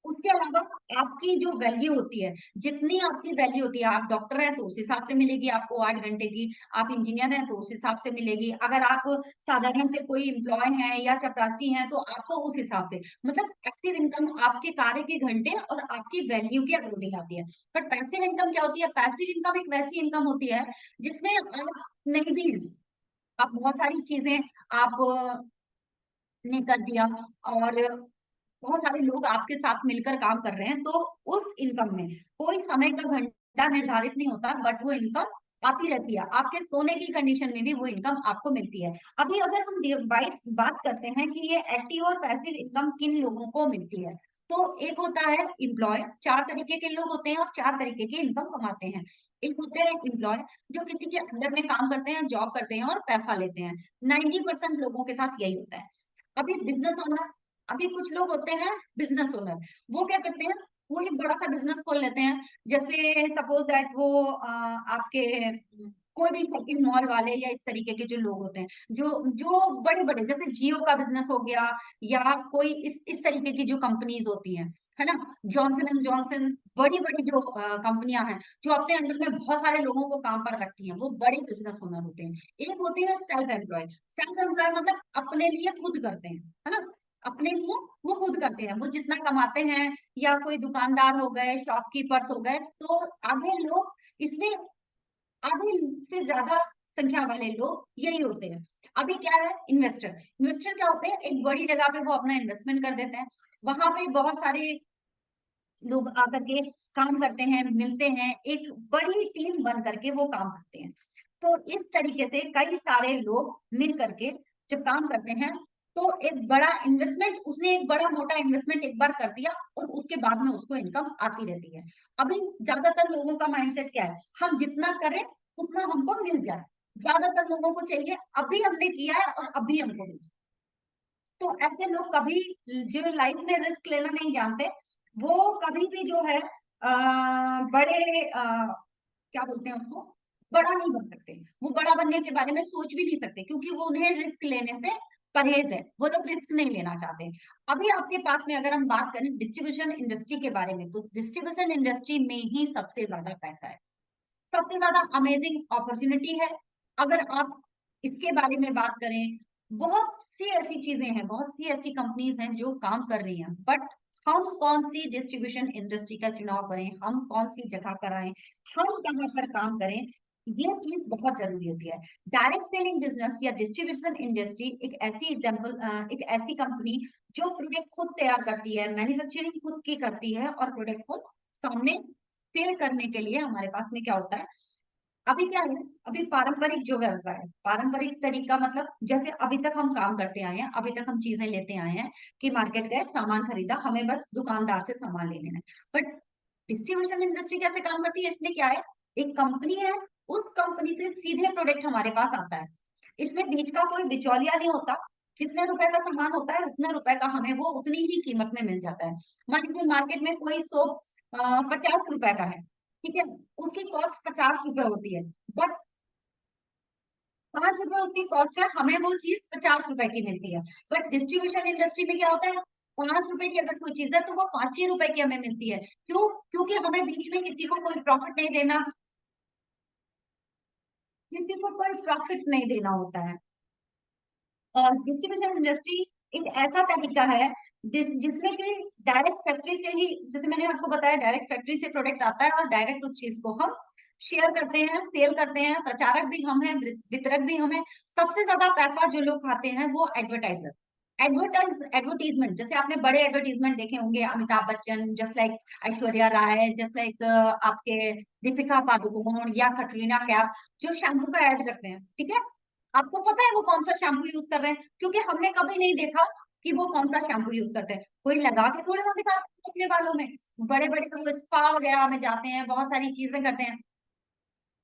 S2: उसके अलावा आपकी जो वैल्यू होती है, जितनी आपकी वैल्यू होती है, आप डॉक्टर हैं तो उस हिसाब से मिलेगी आपको 8 घंटे की, आप इंजीनियर हैं तो उस हिसाब से मिलेगी, अगर आप साधारण से कोई एम्प्लॉय हैं या चपरासी हैं तो आपको उस हिसाब से, मतलब एक्टिव इनकम आपके कार्य के घंटे और आपकी वैल्यू के अकॉर्डिंग आती है। बट पैसिव इनकम क्या होती है? पैसिव इनकम एक वैसी इनकम होती है जिसमें आप नहीं भी हैं, आप बहुत सारी चीजें आप ने कर दिया और बहुत सारे लोग आपके साथ मिलकर काम कर रहे हैं, तो उस इनकम में कोई समय का घंटा निर्धारित नहीं होता, बट वो इनकम आती रहती है। आपके सोने की कंडीशन में भी वो इनकम आपको मिलती है। अभी अगर हम बात करते हैं कि ये एक्टिव और पैसिव इनकम किन लोगों को मिलती है, तो एक होता है एम्प्लॉय। 4 तरीके के लोग होते हैं और 4 तरीके की इनकम कमाते हैं। एक होते हैं एम्प्लॉय जो किसी के अंडर में काम करते हैं, जॉब करते हैं और पैसा लेते हैं। 90% लोगों के साथ यही होता है। अभी बिजनेस ओनर, अभी कुछ लोग होते हैं बिजनेस ओनर, वो क्या करते हैं, वो एक बड़ा सा बिजनेस खोल लेते हैं। जैसे सपोज दैट वो आपके कोई भी शॉपिंग मॉल वाले या इस तरीके के जो लोग होते हैं, जो जो बड़े बड़े, जैसे जियो का बिजनेस हो गया, या कोई इस तरीके की जो कंपनीज होती हैं, है ना, जॉनसन एंड जॉनसन, बड़ी बड़ी जो कंपनियां हैं जो अपने अंदर में बहुत सारे लोगों को काम पर रखती हैं, वो बड़े बिजनेस ओनर होते हैं। एक होते हैं सेल्फ एम्प्लॉय। सेल्फ एम्प्लॉय मतलब अपने लिए खुद करते हैं, है ना, अपने लिए वो खुद करते हैं, वो जितना कमाते हैं, या कोई दुकानदार हो गए, शॉपकीपर्स हो गए, तो आधे लोग इसमें, आधे से ज्यादा संख्या वाले लोग यही होते हैं। अभी क्या है, इन्वेस्टर। इन्वेस्टर क्या होते हैं, एक बड़ी जगह पे वो अपना इन्वेस्टमेंट कर देते हैं, वहां पे बहुत सारे लोग आकर के काम करते हैं, मिलते हैं, एक बड़ी टीम बन करके वो काम करते हैं। तो इस तरीके से कई सारे लोग मिल करके जब काम करते हैं, तो एक बड़ा इन्वेस्टमेंट, उसने एक बड़ा मोटा इन्वेस्टमेंट एक बार कर दिया और उसके बाद में उसको इनकम आती रहती है। अभी ज्यादातर लोगों का माइंडसेट क्या है, हम जितना करें उतना हमको मिल जाए। ज्यादातर लोगों को चाहिए अभी हमने किया है और अभी हमको मिल जाए। तो ऐसे लोग कभी, जो लाइफ में रिस्क लेना नहीं जानते, वो कभी भी जो है बड़े क्या बोलते हैं उसको, बड़ा नहीं बन सकते। वो बड़ा बनने के बारे में सोच भी नहीं सकते क्योंकि वो, उन्हें रिस्क लेने से परहेज है, वो लोग रिस्क नहीं लेना चाहते। अभी आपके पास में अगर हम बात करें डिस्ट्रीब्यूशन इंडस्ट्री के बारे में, तो डिस्ट्रीब्यूशन इंडस्ट्री में ही सबसे ज्यादा पैसा है, सबसे ज्यादा अमेजिंग अपॉर्चुनिटी है। अगर आप इसके बारे में बात करें, बहुत सी ऐसी चीजें हैं, बहुत सी ऐसी कंपनीज हैं जो काम कर रही हैं, बट हम कौन सी डिस्ट्रीब्यूशन इंडस्ट्री का चुनाव करें, हम कौन सी जगह पर आए, हम कहाँ पर काम करें, ये चीज बहुत जरूरी होती है। डायरेक्ट सेलिंग बिजनेस या डिस्ट्रीब्यूशन इंडस्ट्री एक ऐसी एग्जाम्पल, एक ऐसी कंपनी जो प्रोडक्ट खुद तैयार करती है, मैन्युफैक्चरिंग खुद की करती है और प्रोडक्ट को सामने सेल करने के लिए हमारे पास में क्या होता है। अभी क्या है, अभी पारंपरिक जो व्यवसाय है, पारंपरिक तरीका मतलब जैसे अभी तक हम काम करते आए हैं, अभी तक हम चीजें लेते आए हैं कि मार्केट गए, सामान खरीदा, हमें बस दुकानदार से सामान ले लेना है। बट डिस्ट्रीब्यूशन इंडस्ट्री कैसे काम करती है, इसमें क्या है, एक कंपनी है, उस कंपनी से सीधे प्रोडक्ट हमारे पास आता है, इसमें बीच का कोई बिचौलिया नहीं होता। कितने रुपए का सामान होता है, उतना रुपए का हमें वो उतनी ही कीमत में मिल जाता है। मान लीजिए मार्केट में कोई सोप 50 रुपए का है, ठीक है, उसकी कॉस्ट 50 रुपए होती है, बट 5 रुपए उसकी कॉस्ट है, हमें वो चीज 50 रुपए की मिलती है। बट डिस्ट्रीब्यूशन इंडस्ट्री में क्या होता है, 5 रुपए की अगर कोई चीज है तो वो 5 ही रुपए की हमें मिलती है। क्यों? क्योंकि हमें बीच में किसी को कोई प्रॉफिट नहीं देना, किसी को कोई प्रॉफिट नहीं देना होता है। और डिस्ट्रीब्यूशन इंडस्ट्री एक ऐसा तरीका है जिसमें कि डायरेक्ट फैक्ट्री से ही, जैसे मैंने आपको बताया, डायरेक्ट फैक्ट्री से प्रोडक्ट आता है और डायरेक्ट उस चीज को हम शेयर करते हैं, सेल करते हैं। प्रचारक भी हम हैं, वितरक भी हम हैं। सबसे ज्यादा पैसा जो लोग खाते हैं वो एडवर्टाइजर, एडवर्टीजमेंट। जैसे आपने बड़े एडवर्टीजमेंट देखे होंगे, Amitabh Bachchan, just like Aishwarya Rai, just like आपके दीपिका पादुकोण या कटरीना कैफ, जो शैम्पू का ऐड करते हैं, ठीक है, आपको पता है वो कौन सा शैम्पू यूज कर रहे हैं, क्योंकि हमने कभी नहीं देखा कि वो कौन सा शैम्पू यूज करते हैं। कोई लगा के थोड़े ना दिखाते हैं अपने बालों में। बड़े बड़े स्पा वगैरह में जाते हैं, बहुत सारी चीजें करते हैं।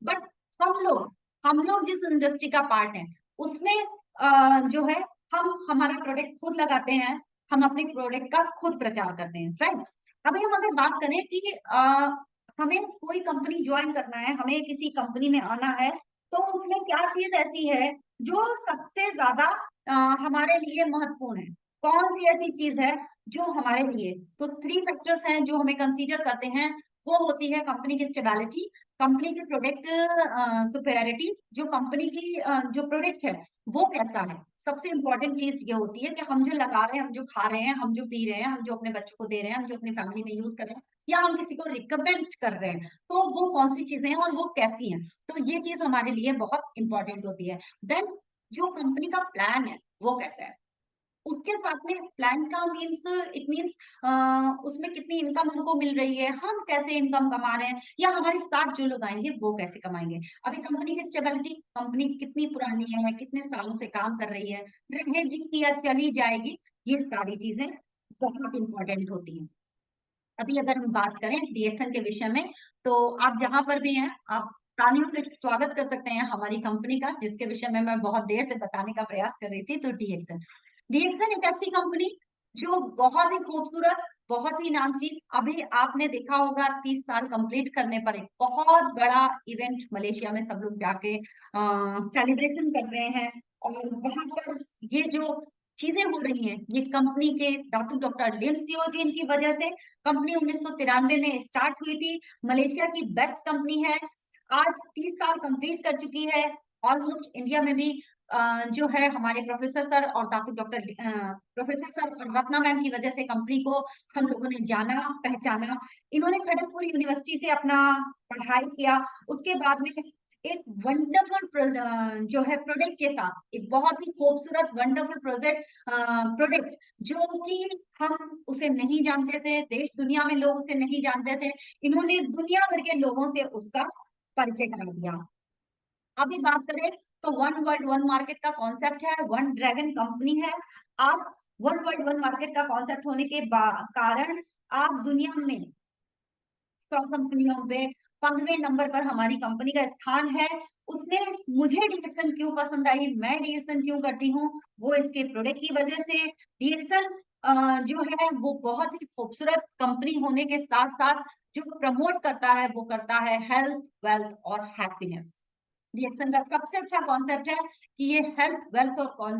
S2: बट हम लोग जिस इंडस्ट्री का पार्ट है उसमें जो है, हम हमारा प्रोडक्ट खुद लगाते हैं, हम अपने प्रोडक्ट का खुद प्रचार करते हैं, राइट। अभी हम अगर बात करें कि हमें कोई कंपनी ज्वाइन करना है, हमें किसी कंपनी में आना है, तो उसमें क्या चीज ऐसी है जो सबसे ज्यादा हमारे लिए महत्वपूर्ण है। कौन सी ऐसी चीज है जो हमारे लिए, तो 3 फैक्टर्स हैं जो हमें कंसीडर करते हैं। वो होती है कंपनी की स्टेबिलिटी, कंपनी की प्रोडक्ट सुपेरिटी, जो कंपनी की जो प्रोडक्ट है वो कैसा है। सबसे इंपॉर्टेंट चीज ये होती है कि हम जो लगा रहे हैं, हम जो खा रहे हैं, हम जो पी रहे हैं, हम जो अपने बच्चों को दे रहे हैं, हम जो अपनी फैमिली में यूज कर रहे हैं, या हम किसी को रिकमेंड कर रहे हैं, तो वो कौन सी चीजें हैं और वो कैसी हैं। तो ये चीज हमारे लिए बहुत इंपॉर्टेंट होती है। देन जो कंपनी का प्लान है वो कैसा है, उसके साथ में प्लान का मीन्स, इट मीन्स उसमें कितनी इनकम हमको मिल रही है, हम कैसे इनकम कमा रहे हैं, या हमारे साथ जो लोग आएंगे वो कैसे कमाएंगे। अभी कंपनी की स्टेबिलिटी, कंपनी कितनी पुरानी है, कितने सालों से काम कर रही है, रहेगी या चली जाएगी, ये सारी चीजें बहुत इंपॉर्टेंट होती हैं। अभी अगर हम बात करें डीएक्सन के विषय में, तो आप जहां पर भी हैं, आप तालियों से स्वागत कर सकते हैं हमारी कंपनी का, जिसके विषय में मैं बहुत देर से बताने का प्रयास कर रही थी। तो डीएक्सन, डीएक्सन एक ऐसी कंपनी जो बहुत ही खूबसूरत, बहुत ही नामचीन, अभी आपने देखा होगा 30 साल कंप्लीट करने पर एक बहुत बड़ा इवेंट मलेशिया में सब लोग जाके सेलिब्रेशन कर रहे हैं। और वहां पर ये जो चीजें हो रही हैं, ये कंपनी के दातू डॉक्टर लिम सियोजिन की वजह से। कंपनी 1993 में स्टार्ट हुई थी, मलेशिया की बेस्ट कंपनी है, आज 30 साल कंप्लीट कर चुकी है। ऑलमोस्ट इंडिया में भी जो है हमारे प्रोफेसर सर और दातू डॉक्टर प्रोफेसर सर और रत्ना मैम की वजह से कंपनी को हम लोगों ने जाना, पहचाना। इन्होंने खड़गपुर यूनिवर्सिटी से अपना पढ़ाई किया, उसके बाद में एक वंडरफुल जो है प्रोडक्ट के साथ, एक बहुत ही खूबसूरत वंडरफुल प्रोडक्ट, जो कि हम उसे नहीं जानते थे, देश दुनिया में लोग उसे नहीं जानते थे, इन्होंने दुनिया भर के लोगों से उसका परिचय करा दिया। अभी बात करें तो वन वर्ल्ड वन मार्केट का कॉन्सेप्ट है, वन ड्रैगन कंपनी है। आप वन वर्ल्ड वन मार्केट का कॉन्सेप्ट होने के कारण आप दुनिया में 100 कंपनियों में 15वें नंबर पर हमारी कंपनी का स्थान है। उसमें मुझे डीएक्सन क्यों पसंद आई, मैं डीएक्सन क्यों करती हूँ, वो इसके प्रोडक्ट की वजह से। डीएक्सन जो है वो बहुत ही खूबसूरत कंपनी होने के साथ साथ जो प्रमोट करता है वो करता है हेल्थ, वेल्थ और हैप्पीनेस। डीएक्सन का सबसे अच्छा कॉन्सेप्ट है कि ये हेल्थ, वेल्थ और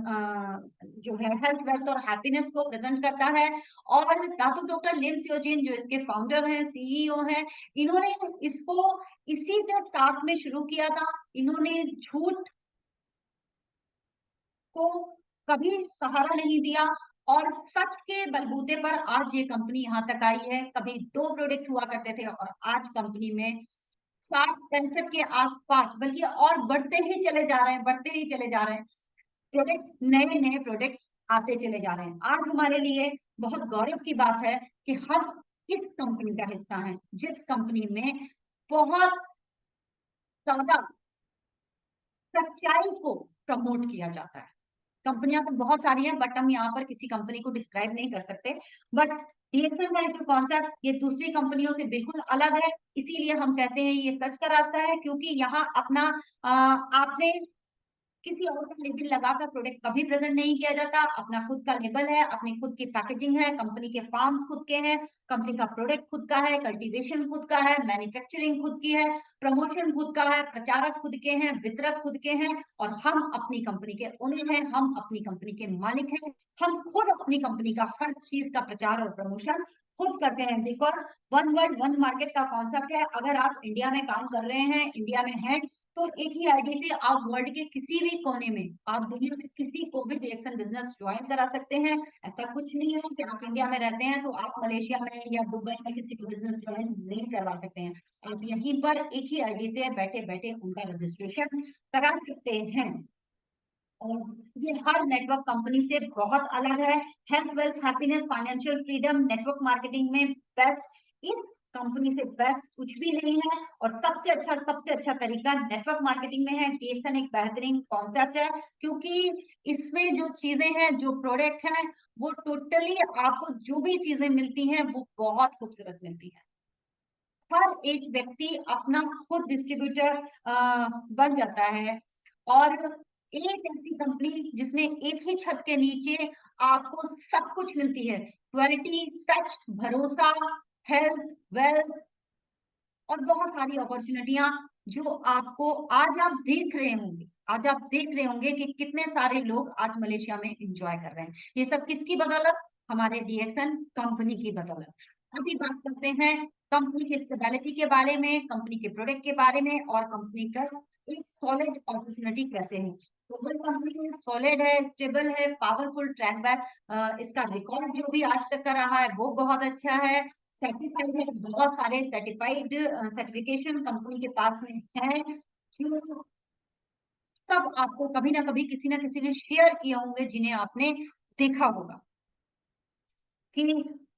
S2: जो है हेल्थ, वेल्थ और हैप्पीनेस को प्रेजेंट करता है। और दातू डॉक्टर लिम सियोजिन जो इसके फाउंडर हैं, सीईओ हैं, इन्होंने इसको इसी से स्टार्ट में शुरू किया था। इन्होंने झूठ को कभी सहारा नहीं दिया और सच के बलबूते पर आज ये कंपनी यहाँ तक आई है। कभी 2 प्रोडक्ट हुआ करते थे और आज कंपनी में 60-65 के आसपास, बल्कि और बढ़ते ही चले जा रहे हैं, बढ़ते ही चले जा रहे हैं। प्रोडक्ट, नए नए प्रोडक्ट्स आते चले जा रहे हैं। आज हमारे लिए बहुत गौरव की बात है कि हम किस कंपनी का हिस्सा हैं, जिस कंपनी में बहुत ज्यादा सच्चाई को प्रमोट किया जाता है। कंपनियां तो बहुत सारी हैं, बट हम यहाँ पर किसी कंपनी को डिस्क्राइब नहीं कर सकते। बट डीएक्सन का जो कॉन्सेप्ट ये दूसरी कंपनियों से बिल्कुल अलग है, इसीलिए हम कहते हैं ये सच का रास्ता है, क्योंकि यहाँ अपना आपने किसी और का लेबल लगाकर प्रोडक्ट कभी प्रेजेंट नहीं किया जाता। अपना खुद का लेबल है, अपनी खुद की पैकेजिंग है, कंपनी के फार्म्स खुद के हैं, कंपनी का प्रोडक्ट खुद का है, कल्टीवेशन खुद का है, मैन्युफैक्चरिंग खुद की है, प्रमोशन खुद का है, प्रचारक खुद के हैं, वितरक खुद के हैं, और हम अपनी कंपनी के ओनर हैं, हम अपनी कंपनी के मालिक हैं। हम खुद अपनी कंपनी का हर चीज का प्रचार और प्रमोशन खुद करते हैं, because one world one market का कॉन्सेप्ट है। अगर आप इंडिया में काम कर रहे हैं, इंडिया में हैं, तो एक ही आईडी से आप वर्ल्ड के किसी भी कोने में, आप दुनिया में किसी को भी डीएक्सन बिजनेस ज्वाइन करा सकते हैं। ऐसा कुछ नहीं है कि आप इंडिया में रहते हैं तो आप मलेशिया में या दुबई में किसी को बिजनेस ज्वाइन नहीं करवा सकते हैं। आप यहीं पर एक ही आईडी से बैठे बैठे उनका रजिस्ट्रेशन करा सकते हैं। और ये हर नेटवर्क कंपनी से बहुत अलग है। Health, wealth, happiness, financial freedom network marketing में बेस्ट, इस कंपनी से बेस्ट कुछ भी नहीं है। और सबसे अच्छा तरीका नेटवर्क मार्केटिंग में है। डीएक्सन एक बेहतरीन कॉन्सेप्ट है, क्योंकि इसमें जो चीजें हैं, जो प्रोडक्ट हैं, वो टोटली आपको जो भी चीजें मिलती हैं वो बहुत खूबसूरत मिलती है। हर एक व्यक्ति अपना खुद डिस्ट्रीब्यूटर बन जाता है, और एक ऐसी कंपनी जिसमें एक ही छत के नीचे आपको सब कुछ मिलती है, क्वालिटी, सच, भरोसा, हेल्थ, वेल्थ, और बहुत सारी अपॉर्चुनिटियां जो आपको आज आप देख रहे होंगे कि कितने सारे लोग आज मलेशिया में एंजॉय कर रहे हैं। ये सब किसकी बदौलत? हमारे डीएक्सन कंपनी की बदौलत। अभी बात करते हैं कंपनी की स्टेबिलिटी के बारे में, कंपनी के प्रोडक्ट के बारे में, और कंपनी का एक सॉलिड अपॉर्चुनिटी कैसे है। ग्लोबल कंपनी सॉलिड है, स्टेबल है, पावरफुल ट्रैक बैक, इसका रिकॉर्ड जो भी आज तक का रहा है वो बहुत अच्छा है। सर्टिफाइड है, बहुत सारे सर्टिफाइड सर्टिफिकेशन कंपनी के पास में है, जो सब आपको कभी ना कभी किसी ना किसी ने शेयर किए होंगे, जिन्हें आपने देखा होगा। कि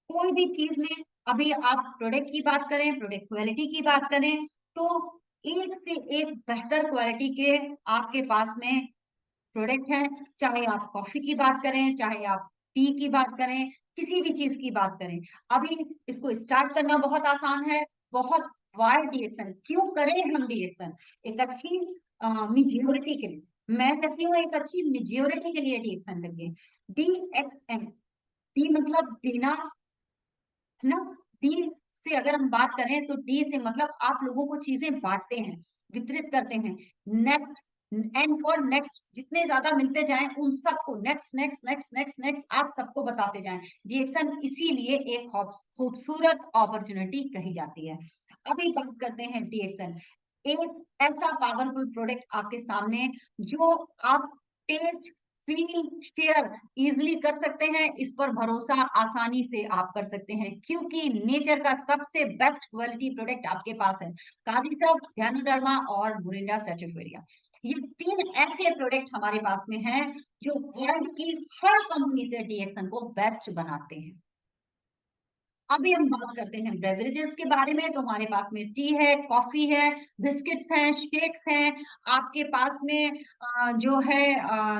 S2: कोई भी चीज में, अभी आप प्रोडक्ट की बात करें, प्रोडक्ट क्वालिटी की बात करें, तो एक से एक बेहतर क्वालिटी के आपके पास में प्रोडक्ट है। चाहे आप कॉफी की बात करें, चाहे आप टी की बात करें, किसी भी चीज की बात करें। अभी इसको स्टार्ट करना बहुत आसान है। बहुत वाई डीएक्सन क्यों करें हम डीएक्सन? एक अच्छी मेजोरिटी के लिए, मैं कहती हूँ एक अच्छी मेजोरिटी के लिए डीएक्सन करिए। डीएक्सन, डी मतलब देना, है ना। डी से अगर हम बात करें तो डी से मतलब आप लोगों को चीजें बांटते हैं, वितरित करते हैं। नेक्स्ट, एंड फॉर नेक्स्ट, जितने ज्यादा मिलते जाएं उन सबको next next next next next आप सबको बताते जाएं। डीएक्सन इसीलिए एक खूबसूरत अपॉर्चुनिटी कही जाती है। अभी बात करते हैं डीएक्सन, एक ऐसा पावरफुल प्रोडक्ट आपके सामने, जो आप टेस्ट, फील, शेयर इजिली कर सकते हैं। इस पर भरोसा आसानी से आप कर सकते हैं, क्योंकि नेचर का सबसे बेस्ट क्वालिटी प्रोडक्ट आपके पास है। काविसब, गैनोडर्मा और मोरिंडा सैटिफिकेरिया, ये 3 ऐसे प्रोडक्ट हमारे पास में हैं जो वर्ल्ड की हर कंपनी से डीएक्सन को बेस्ट बनाते हैं। अभी हम बात करते हैं बेवरेजेस के बारे में, तो हमारे पास में टी है, कॉफी है, बिस्किट्स हैं, शेक्स हैं, आपके पास में जो है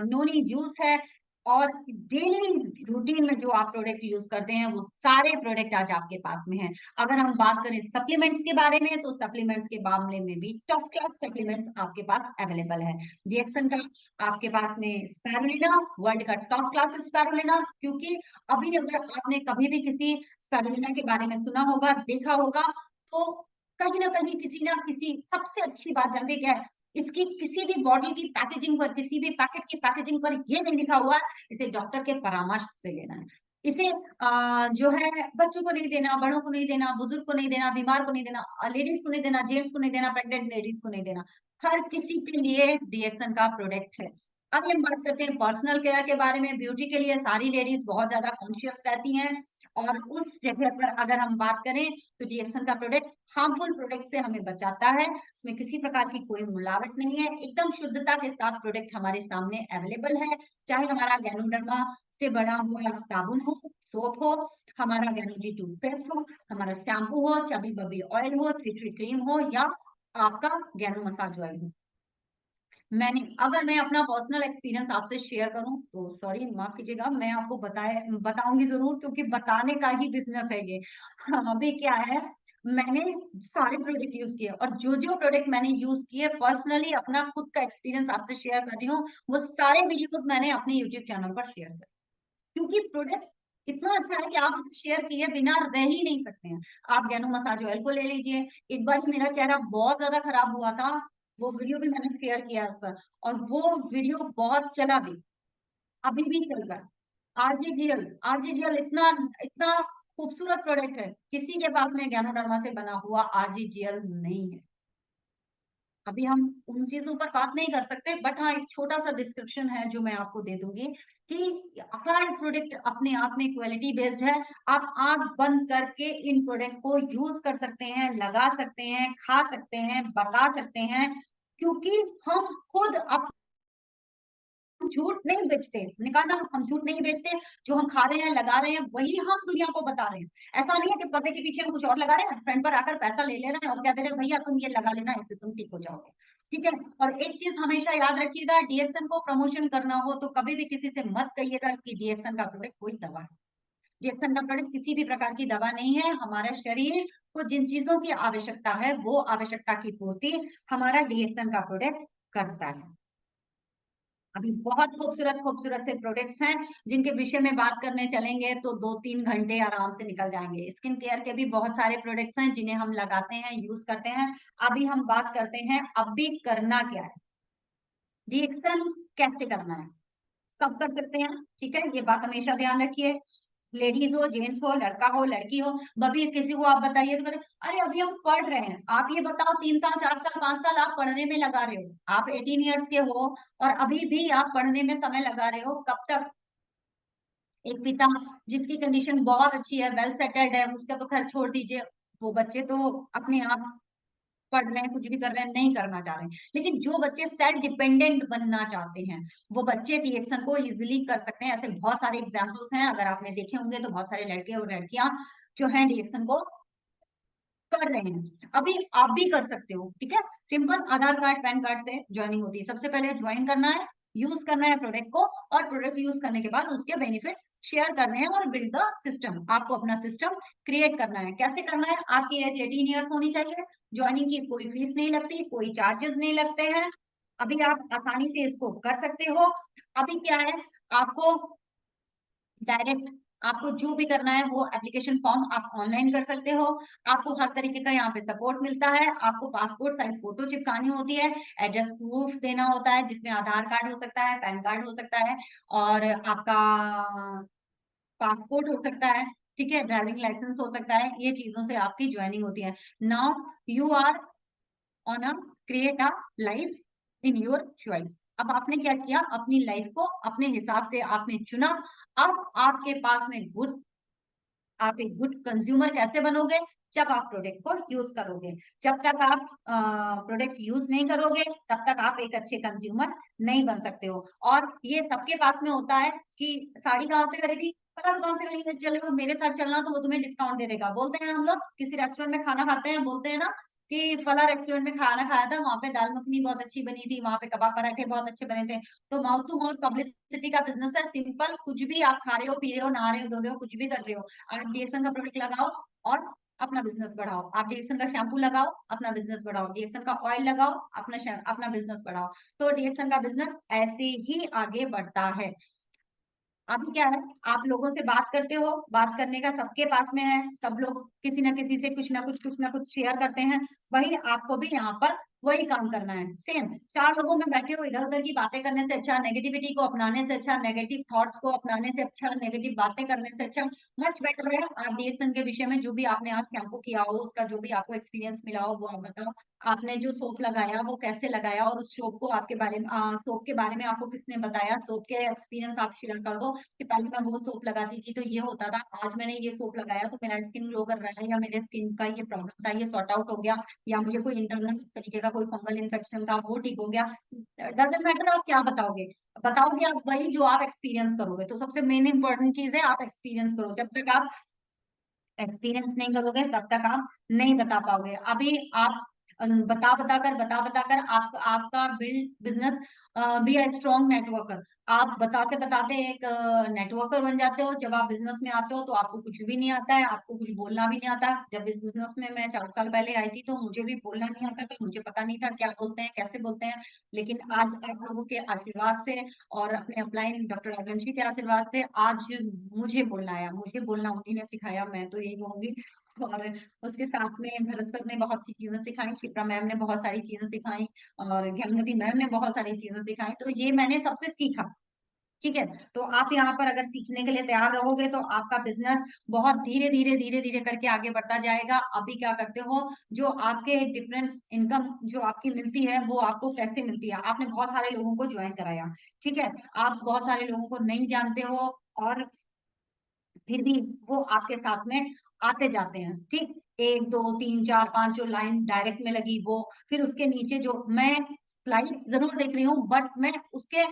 S2: नोनी जूस है, और डेली रूटीन में जो आप प्रोडक्ट यूज करते हैं वो सारे प्रोडक्ट आज आपके पास में हैं। अगर हम बात करें सप्लीमेंट्स के बारे में, तो सप्लीमेंट्स के मामले में भी टॉप क्लास सप्लीमेंट्स आपके पास अवेलेबल है। डीएक्सन का आपके पास में स्पैरुलिना, वर्ल्ड का टॉप क्लास स्पैरुलिना, क्योंकि अभी अगर आपने कभी भी किसी स्पैरुलिना के बारे में सुना होगा, देखा होगा, तो कहीं ना कहीं किसी ना किसी, सबसे अच्छी बात जानते क्या है, इसकी किसी भी बॉटल की पैकेजिंग पर, किसी भी पैकेट की पैकेजिंग पर ये नहीं लिखा हुआ इसे डॉक्टर के परामर्श से लेना है। इसे जो है बच्चों को नहीं देना, बड़ों को नहीं देना, बुजुर्ग को नहीं देना, बीमार को नहीं देना, लेडीज को नहीं देना, जेंट्स को नहीं देना, प्रेग्नेंट लेडीज को नहीं देना। हर किसी के लिए डीएक्सन का प्रोडक्ट है। अब हम बात करते हैं पर्सनल केयर के बारे में। ब्यूटी के लिए सारी लेडीज बहुत ज्यादा कॉन्शियस रहती हैं, और उस जगह पर अगर हम बात करें तो डीएक्सन का प्रोडक्ट हार्मफुल प्रोडक्ट से हमें बचाता है। उसमें किसी प्रकार की कोई मिलावट नहीं है, एकदम शुद्धता के साथ प्रोडक्ट हमारे सामने अवेलेबल है। चाहे हमारा गैनोडर्मा से बना हुआ साबुन हो, सोप हो, हमारा गैनोजी टूथपेस्ट हो, हमारा शैम्पू हो, चबी बबी ऑयल हो, ट्री क्रीम हो, या आपका गैनो मसाज ऑयल हो। अगर मैं अपना पर्सनल एक्सपीरियंस आपसे शेयर करूं तो सॉरी माफ कीजिएगा, मैं आपको बताऊंगी जरूर, क्योंकि बताने का ही बिजनेस है ये। अभी क्या है, मैंने सारे प्रोडक्ट यूज किए, और जो जो प्रोडक्ट मैंने यूज किए पर्सनली अपना खुद का एक्सपीरियंस आपसे शेयर कर रही हूँ, वो सारे वीडियोस मैंने अपने यूट्यूब चैनल पर शेयर कर, क्योंकि प्रोडक्ट इतना अच्छा है कि आप उसे शेयर किए बिना रह ही नहीं सकते हैं। आप गैनो मसाज ऑयल को ले लीजिए, एक बार मेरा चेहरा बहुत ज्यादा खराब हुआ था, वो वीडियो भी मैंने शेयर किया उस पर, और वो वीडियो बहुत चला भी, अभी भी चल रहा है। आरजीजीएल इतना इतना खूबसूरत प्रोडक्ट है, किसी के पास में गैनोडर्मा से बना हुआ आरजीजीएल नहीं है। अभी हम उन चीजों पर बात नहीं कर सकते, बट हाँ एक छोटा सा डिस्क्रिप्शन है जो मैं आपको दे दूंगी कि हर प्रोडक्ट अपने आप में क्वालिटी बेस्ड है। आप आंख बंद करके इन प्रोडक्ट को यूज कर सकते हैं, लगा सकते हैं, खा सकते हैं, बता सकते हैं, क्योंकि हम खुद झूठ नहीं बेचते। हमने कहा ना, हम झूठ नहीं बेचते, जो हम खा रहे हैं, लगा रहे हैं, वही हम दुनिया को बता रहे हैं। ऐसा नहीं है कि पर्दे के पीछे हम कुछ और लगा रहे हैं, फ्रंट पर आकर पैसा ले ले रहे हैं और कह दे रहे हैं भैया तुम ये लगा लेना, इससे तुम ठीक हो जाओगे। ठीक है, और एक चीज हमेशा याद रखिएगा, डीएक्सन को प्रमोशन करना हो तो कभी भी किसी से मत कहिएगा कि डीएक्सन का प्रोडक्ट कोई दवा है। डीएक्सन का प्रोडक्ट किसी भी प्रकार की दवा नहीं है। हमारा शरीर को जिन चीजों की आवश्यकता है, वो आवश्यकता की पूर्ति हमारा डीएक्सन का प्रोडक्ट करता है। अभी बहुत खूबसूरत खूबसूरत से प्रोडक्ट्स हैं, जिनके विषय में बात करने चलेंगे तो 2-3 घंटे आराम से निकल जाएंगे। स्किन केयर के भी बहुत सारे प्रोडक्ट्स हैं जिन्हें हम लगाते हैं, यूज करते हैं। अभी हम बात करते हैं अब भी करना क्या है, डीएक्सन कैसे करना है, सब कर सकते हैं। ठीक है, ये बात हमेशा ध्यान रखिए, लेडीज हो, जेंट्स हो, लड़का हो, लड़की हो। बबी किसी को आप बताइए तो कहते अरे अभी हम पढ़ रहे हैं। आप ये बताओ 3 साल 4 साल 5 साल आप पढ़ने में लगा रहे हो, आप 18 ईयर्स के हो और अभी भी आप पढ़ने में समय लगा रहे हो, कब तक? एक पिता जिसकी कंडीशन बहुत अच्छी है, वेल सेटल्ड है, उसका तो खैर छोड़ दीजिए, वो बच्चे तो अपने आप पढ़ रहे हैं, कुछ भी कर रहे हैं, नहीं करना चाह रहे हैं। लेकिन जो बच्चे सेल्फ डिपेंडेंट बनना चाहते हैं, वो बच्चे डीएक्सन को इजिली कर सकते हैं। ऐसे बहुत सारे एग्जाम्पल्स हैं, अगर आपने देखे होंगे तो बहुत सारे लड़के और लड़कियां जो हैं डीएक्सन को कर रहे हैं। अभी आप भी कर सकते हो। ठीक है, सिंपल आधार कार्ड पैन कार्ड से ज्वाइनिंग होती है। सबसे पहले ज्वाइन करना है, यूज करना है प्रोडक्ट को, और प्रोडक्ट यूज करने के बाद उसके बेनिफिट्स शेयर करने हैं, और बिल्ड द सिस्टम, आपको अपना सिस्टम क्रिएट करना है। कैसे करना है? आपकी एज 18 ईयर्स होनी चाहिए, ज्वाइनिंग की कोई फीस नहीं लगती, कोई चार्जेस नहीं लगते हैं। अभी आप आसानी से इसको कर सकते हो। अभी क्या है, आपको डायरेक्ट, आपको जो भी करना है वो एप्लीकेशन फॉर्म आप ऑनलाइन कर सकते हो। आपको हर तरीके का यहाँ पे सपोर्ट मिलता है। आपको पासपोर्ट साइज फोटो चिपकानी होती है, एड्रेस प्रूफ देना होता है, जिसमें आधार कार्ड हो सकता है, पैन कार्ड हो सकता है, और आपका पासपोर्ट हो सकता है। ठीक है, ड्राइविंग लाइसेंस हो सकता है। ये चीजों से आपकी ज्वाइनिंग होती है। Now you are on a create a life in your choice. अब आपने क्या किया, अपनी लाइफ को अपने हिसाब से आपने चुना। अब आपके पास में आप एक गुड कंज्यूमर कैसे बनोगे? जब आप प्रोडक्ट को यूज करोगे। जब तक आप प्रोडक्ट यूज नहीं करोगे, तब तक आप एक अच्छे कंज्यूमर नहीं बन सकते हो। और ये सबके पास में होता है कि साड़ी कहाँ से खरीदी, पता दुकान से खरीदी, चलो मेरे साथ चलना तो वो तुम्हें डिस्काउंट दे देगा। बोलते हैं हम लोग किसी रेस्टोरेंट में खाना खाते हैं, बोलते हैं ना कि फला रेस्टोरेंट में खाना खाया था, वहां पे दाल मखनी बहुत अच्छी बनी थी, वहां पे कबाब पराठे बहुत अच्छे बने थे। तो माउथ टू माउथ पब्लिसिटी का बिजनेस है। सिंपल, कुछ भी आप खा रहे हो, पी रहे हो, नहा रहे हो, धो रहे हो, कुछ भी कर रहे हो, आप डीएक्सन का प्रोडक्ट लगाओ और अपना बिजनेस बढ़ाओ। आप डीएक्सन का शैम्पू लगाओ, अपना बिजनेस बढ़ाओ। डीएक्सन का ऑयल लगाओ, अपना बिजनेस बढ़ाओ। तो डीएक्सन का बिजनेस ऐसे ही आगे बढ़ता है। अभी क्या है, आप लोगों से बात करते हो, बात करने का सबके पास में है, सब लोग किसी ना किसी से कुछ ना कुछ शेयर करते हैं। वही आपको भी यहाँ पर वही काम करना है। सेम 4 लोगों में बैठे हो इधर उधर की बातें करने से अच्छा, नेगेटिविटी को अपनाने से अच्छा, नेगेटिव थॉट्स को अपनाने से अच्छा, नेगेटिव बातें करने से अच्छा, मच बेटर है आप डीएक्सन के विषय में जो भी आपने आज शैम्पू किया हो, उसका जो भी आपको एक्सपीरियंस मिला हो वो आप बताओ। आपने जो सोप लगाया वो कैसे लगाया, और उस सोप को आपके बारे में सोप के बारे में आपको किसने बताया, सोप के एक्सपीरियंस आप शेयर कर दो कि पहले मैं वो सोप लगाती थी तो ये होता था, आज मैंने ये सोप लगाया तो मेरा स्किन ग्लो कर रहा है, या मेरे स्किन का ये प्रॉब्लम था ये सॉर्ट आउट हो गया, या मुझे कोई इंटरनल तरीके का कोई फंगल इन्फेक्शन था वो ठीक हो गया। डजेंट मैटर आप क्या बताओगे, बताओगे आप वही जो आप एक्सपीरियंस करोगे। तो सबसे मेन इंपॉर्टेंट चीज है आप एक्सपीरियंस करो। जब तक आप एक्सपीरियंस नहीं करोगे तब तक आप नहीं बता पाओगे। अभी आप बता बता कर आपका business be a strong networker. आप बताते बताते एक नेटवर्कर बन जाते हो। जब आप बिजनेस में आते हो तो आपको कुछ भी नहीं आता है, आपको कुछ बोलना भी नहीं आता। जब इस बिजनेस में मैं 4 साल पहले आई थी तो मुझे भी बोलना नहीं आता था, मुझे पता नहीं था क्या बोलते हैं कैसे बोलते हैं। लेकिन आज आप लोगों के आशीर्वाद से और अपने अपलाइन डॉक्टर राजवंशी के आशीर्वाद से आज मुझे बोलना आया, मुझे बोलना उन्हीं ने सिखाया, मैं तो यही कहूंगी। और उसके साथ में भरत सर ने बहुत सी चीजें सिखाई, शिप्रा मैम ने बहुत सारी चीजें सिखाई, और ज्ञानमती मैम ने बहुत सारी चीजें सिखाई, तो ये मैंने सबसे सीखा। ठीक है, तो आप यहाँ पर अगर सीखने के लिए तैयार रहोगे तो आपका बिजनेस बहुत धीरे धीरे धीरे धीरे करके आगे बढ़ता जाएगा। अभी क्या करते हो, जो आपके डिफरेंस इनकम जो आपकी मिलती है वो आपको कैसे मिलती है, आपने बहुत सारे लोगों को ज्वाइन कराया, ठीक है, आप बहुत सारे लोगों को नहीं जानते हो, और फिर भी वो आपके साथ में आते जाते हैं। ठीक, 1 2 3 4 5 जो लाइन डायरेक्ट में लगी वो, फिर उसके नीचे जो मैं स्लाइड जरूर देख रही हूँ बट मैं उसके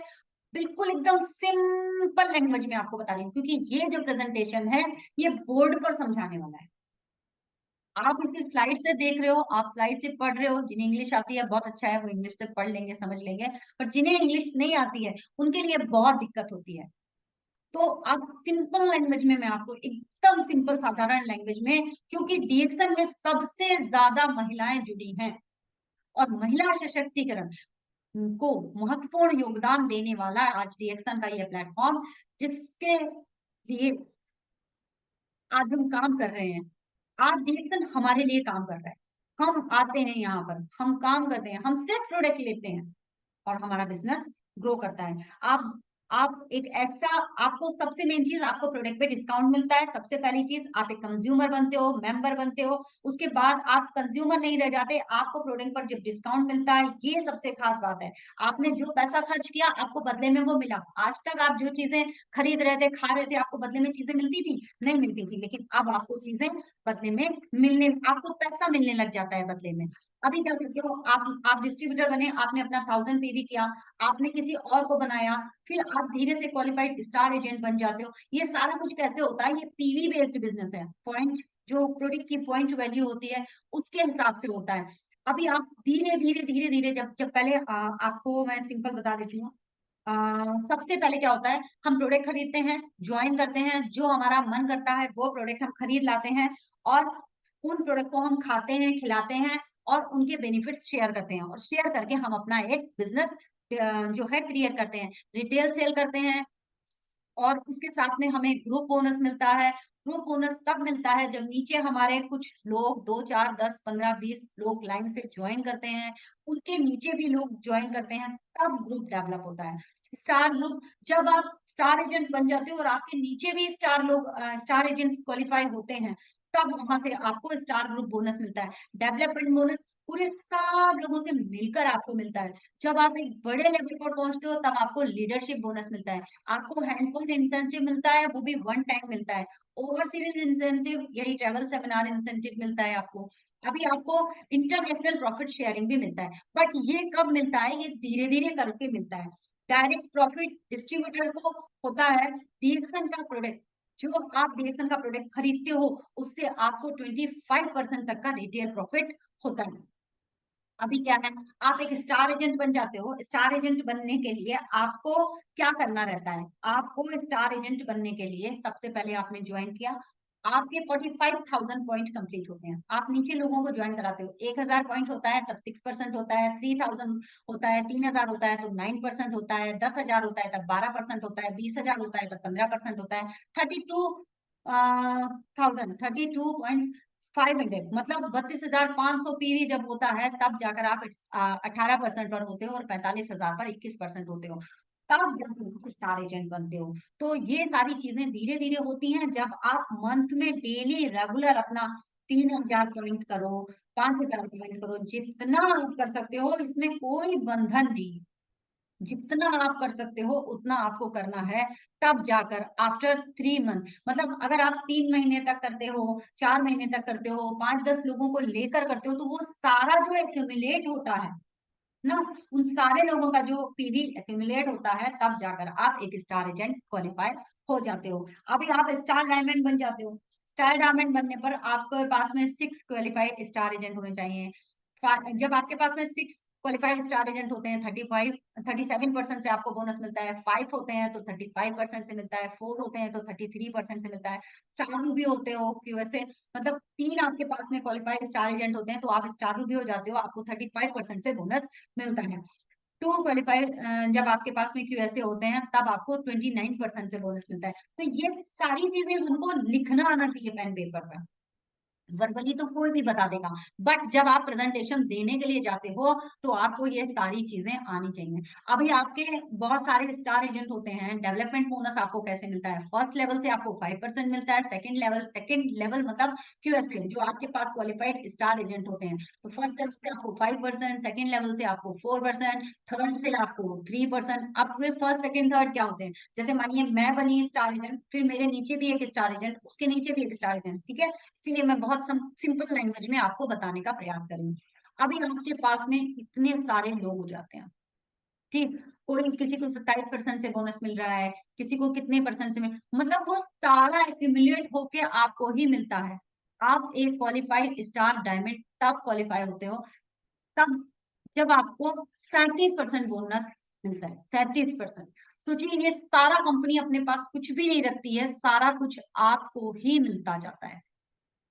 S2: बिल्कुल एकदम सिंपल लैंग्वेज में आपको बता रही हूँ, क्योंकि ये जो प्रेजेंटेशन है ये बोर्ड पर समझाने वाला है। आप इसे स्लाइड से देख रहे हो, आप स्लाइड से पढ़ रहे हो, जिन्हें इंग्लिश आती है बहुत अच्छा है, वो इंग्लिश से पढ़ लेंगे समझ लेंगे, पर जिन्हें इंग्लिश नहीं आती है उनके लिए बहुत दिक्कत होती है। तो अब सिंपल लैंग्वेज में मैं आपको एकदम सिंपल साधारण लैंग्वेज में, क्योंकि डीएक्सन में सबसे ज्यादा महिलाएं जुड़ी हैं, और महिला सशक्तिकरण को महत्वपूर्ण योगदान देने वाला आज डीएक्सन का ये प्लेटफॉर्म, जिसके लिए आज हम काम कर रहे हैं। आज डीएक्सन हमारे लिए काम कर रहा है। हम आते हैं यहाँ पर, हम काम करते हैं, हम सिर्फ प्रोडक्ट लेते हैं और हमारा बिजनेस ग्रो करता है। आप एक ऐसा, आपको सबसे मेन चीज, आपको प्रोडक्ट पे डिस्काउंट मिलता है। सबसे पहली चीज, आप एक कंज्यूमर बनते हो, मेंबर बनते हो। उसके बाद आप कंज्यूमर नहीं रह जाते, आपको प्रोडक्ट पर जब डिस्काउंट मिलता है, ये सबसे खास बात है। आपने जो पैसा खर्च किया आपको बदले में वो मिला। आज तक आप जो चीजें खरीद रहे थे, खा रहे थे, आपको बदले में चीजें मिलती थी? नहीं मिलती थी, लेकिन अब आपको चीजें बदले में मिलने, आपको पैसा मिलने लग जाता है बदले में। अभी क्या करते हो आप डिस्ट्रीब्यूटर बने, आपने अपना 1000 पीवी किया, आपने किसी और को बनाया, फिर आप धीरे से क्वालिफाइड स्टार एजेंट बन जाते हो। ये सारा कुछ कैसे होता है? ये पीवी बेस्ड बिजनेस है। पॉइंट, जो प्रोडक्ट की पॉइंट वैल्यू होती है उसके हिसाब से होता है। अभी आप धीरे धीरे धीरे धीरे, जब जब पहले आपको मैं सिंपल बता देती हूँ। सबसे पहले क्या होता है, हम प्रोडक्ट खरीदते हैं, ज्वाइन करते हैं, जो हमारा मन करता है वो प्रोडक्ट हम खरीद लाते हैं, और उन प्रोडक्ट को हम खाते हैं, खिलाते हैं, और उनके बेनिफिट्स शेयर करते हैं, और शेयर करके हम अपना एक बिजनेस जो है क्रिएट करते हैं, रिटेल सेल करते हैं। और उसके साथ में हमें ग्रुप बोनस मिलता है। ग्रुप बोनस तब मिलता है जब नीचे हमारे कुछ लोग, 2 4 10 15 20 लोग लाइन से ज्वाइन करते हैं, उनके नीचे भी लोग ज्वाइन करते हैं, तब ग्रुप डेवलप होता है। स्टार ग्रुप, जब आप स्टार एजेंट बन जाते हो और आपके नीचे भी स्टार लोग, स्टार एजेंट्स क्वालिफाई होते हैं, तब वहां से आपको स्टार ग्रुप बोनस मिलता है। डेवलपमेंट बोनस पूरे सब लोगों से मिलकर आपको मिलता है। जब आप एक बड़े लेवल पर पहुंचते हो तब आपको लीडरशिप बोनस मिलता है। आपको हैंडफोन इंसेंटिव मिलता है, वो भी वन टाइम मिलता है। ओवर सीरीज इंसेंटिव, यही ट्रेवल सेमिनार इंसेंटिव मिलता है आपको। अभी आपको इंटरनेशनल प्रॉफिट शेयरिंग भी मिलता है, बट ये कब मिलता है? ये धीरे धीरे करके मिलता है। डायरेक्ट प्रॉफिट डिस्ट्रीब्यूटर को होता है डीएक्सन का प्रोडक्ट, जो आप डीएक्सन का प्रोडक्ट खरीदते हो उससे आपको 25% तक का रिटेल प्रॉफिट होता है। अभी क्या है, आप एक स्टार एजेंट बन जाते हो। स्टार एजेंट बनने के लिए आपको क्या करना रहता है? आपको स्टार एजेंट बनने के लिए सबसे पहले आपने ज्वाइन किया, आपके 45,000 पॉइंट कंप्लीट होते हैं, आप नीचे लोगों को ज्वाइन कराते हो। 1000 पॉइंट होता है तब 6% होता है, 3000 होता है, 3000 होता है तो 9% होता है, 10,000 होता है तब 12% होता है, 20,000 होता है तब 15% होता है, 32,000, 32 500 मतलब 32,500 पीवी जब होता है तब जाकर आप 18% पर होते हो और 45,000 पर 21% होते हो, तब जाकर स्टार एजेंट बनते हो। तो ये सारी चीजें धीरे धीरे होती हैं जब आप मंथ में डेली रेगुलर अपना 3,000 पॉइंट करो, 5,000 पॉइंट करो, जितना आप कर सकते हो, इसमें कोई बंधन नहीं, जितना आप कर सकते हो उतना आपको करना है। तब जाकर आफ्टर 3 मंथ, मतलब अगर आप 3 महीने तक करते हो, 4 महीने तक करते हो, 5-10 लोगों को लेकर करते हो, तो वो सारा जो एक्यूमुलेट होता है ना, उन सारे लोगों का जो पीवी एक्यूमुलेट होता है, तब जाकर आप एक स्टार एजेंट क्वालिफाई हो जाते हो। अभी आप स्टार डायमंड बन जाते हो। स्टार डायमंड बनने पर आपके पास में 6 क्वालिफाइड स्टार एजेंट होने चाहिए। जब आपके पास में 6 क्वालिफाइड स्टार एजेंट होते हैं, 37% से आपको बोनस मिलता है। 5 होते हैं तो 35% से मिलता है। 4 होते हैं तो 33% से मिलता है। स्टार रूबी होते हो क्यूएसए, मतलब 3 आपके पास में क्वालिफाइड स्टार एजेंट होते हैं तो आप स्टार रूबी हो जाते हो, आपको 35% से बोनस मिलता है। 2 क्वालिफाइड जब आपके पास में क्यूएसए होते हैं तब आपको 29% से बोनस मिलता है। तो ये सारी चीजें हमको लिखना आना चाहिए पेन पेपर पर, वर्बली तो कोई भी बता देगा, बट जब आप प्रेजेंटेशन देने के लिए जाते हो तो आपको ये सारी चीजें आनी चाहिए। अभी आपके बहुत सारे स्टार एजेंट होते हैं। डेवलपमेंट बोनस आपको कैसे मिलता है? फर्स्ट लेवल से आपको 5% मिलता है। सेकंड लेवल मतलब क्यूएसए, जो आपके पास क्वालिफाइड स्टार एजेंट होते हैं, तो फर्स्ट लेवल से आपको 5%, सेकंड लेवल से आपको 4%, थर्ड से आपको 3%। अब फिर फर्स्ट सेकंड थर्ड क्या होते हैं? जैसे मानिए मैं बनी स्टार एजेंट, फिर मेरे नीचे भी एक स्टार एजेंट, उसके नीचे भी एक स्टार एजेंट, ठीक है? इसीलिए मैं बहुत सिंपल लैंग्वेज में आपको बताने का प्रयास करूंगी। अभी आपके पास में इतने सारे लोग हो जाते हैं, ठीक, कोई किसी को 27% से बोनस मिल रहा है, किसी को कितने परसेंट से मतलब वो सारा एक्यूमुलेट होके आपको ही मिलता है। आप एक क्वालिफाइड स्टार डायमंड तब क्वालिफाई होते हो तब जब आपको 37% बोनस मिलता है। 37%, सोचिए ये सारा कंपनी अपने पास कुछ भी नहीं रखती है, सारा कुछ आपको ही मिलता जाता है।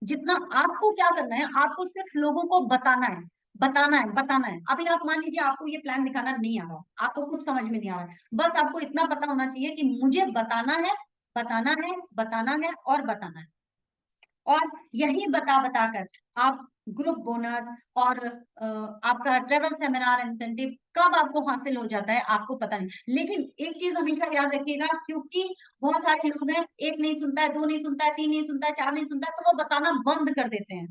S2: जितना आपको क्या करना है, आपको सिर्फ लोगों को बताना है, बताना है, बताना है। अभी आप मान लीजिए आपको ये प्लान दिखाना नहीं आ रहा, आपको कुछ समझ में नहीं आ रहा है, बस आपको इतना पता होना चाहिए कि मुझे बताना है, बताना है, बताना है और बताना है। और यही बता बता कर आप ग्रुप बोनस और आपका ट्रेवल सेमिनार इंसेंटिव कब आपको हासिल हो जाता है आपको पता नहीं। लेकिन एक चीज हमेशा याद रखिएगा, क्योंकि बहुत सारे लोग हैं, एक नहीं सुनता है, दो नहीं सुनता है, तीन नहीं सुनता है, चार नहीं सुनता है, तो वो बताना बंद कर देते हैं।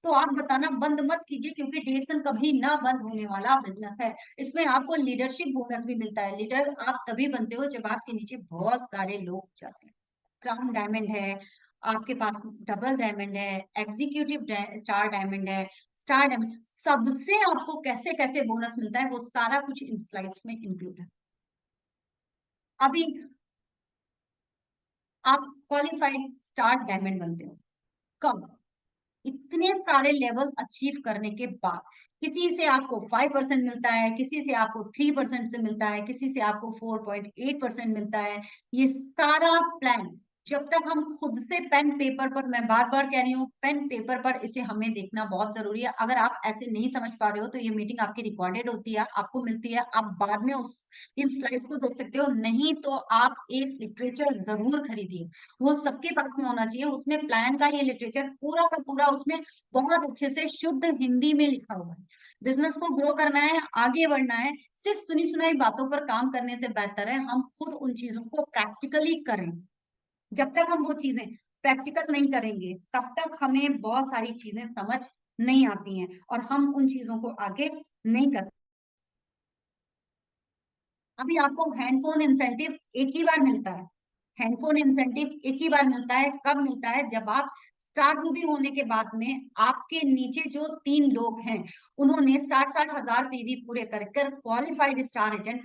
S2: तो आप बताना बंद मत कीजिए, क्योंकि डिएक्शन कभी ना बंद होने वाला बिजनेस है। इसमें आपको लीडरशिप बोनस भी मिलता है। लीडर आप तभी बनते हो जब आपके नीचे बहुत सारे लोग जाते हैं। क्राउन डायमंड है आपके पास, डबल डायमंड है, एग्जीक्यूटिव स्टार डायमंड है, स्टार डायमंड, सबसे आपको कैसे कैसे बोनस मिलता है वो सारा कुछ इन स्लाइड्स में इंक्लूड है। अभी आप क्वालिफाइड स्टार डायमंड बनते हो कब? इतने सारे लेवल अचीव करने के बाद। किसी से आपको 5% मिलता है, किसी से आपको 3% से मिलता है, किसी से आपको 4.8% मिलता है। ये सारा प्लान जब तक हम खुद से पेन पेपर पर, मैं बार बार कह रही हूँ, पेन पेपर पर इसे हमें देखना बहुत जरूरी है। अगर आप ऐसे नहीं समझ पा रहे हो तो ये मीटिंग आपकी रिकॉर्डेड होती है, आपको मिलती है, आप बाद में उस इन स्लाइड को देख सकते हो। नहीं तो आप एक लिटरेचर जरूर खरीदिए, वो सबके पास में होना चाहिए। उसमें प्लान का ये लिटरेचर पूरा का पूरा उसमें बहुत अच्छे से शुद्ध हिंदी में लिखा हुआ है। बिजनेस को ग्रो करना है, आगे बढ़ना है, सिर्फ सुनी सुनाई बातों पर काम करने से बेहतर है हम खुद उन चीजों को प्रैक्टिकली करें। जब तक हम वो चीजें प्रैक्टिकल नहीं करेंगे तब तक हमें बहुत सारी चीजें समझ नहीं आती हैं और हम उन चीजों को आगे नहीं कर। अभी आपको हैंडफोन इंसेंटिव एक ही बार मिलता है। हैंडफोन इंसेंटिव एक ही बार मिलता है। कब मिलता है? जब आप स्टार रूबी होने के बाद में आपके नीचे जो 3 लोग हैं उन्होंने 60-60 हजार पीवी पूरे कर कर क्वालिफाइड स्टार एजेंट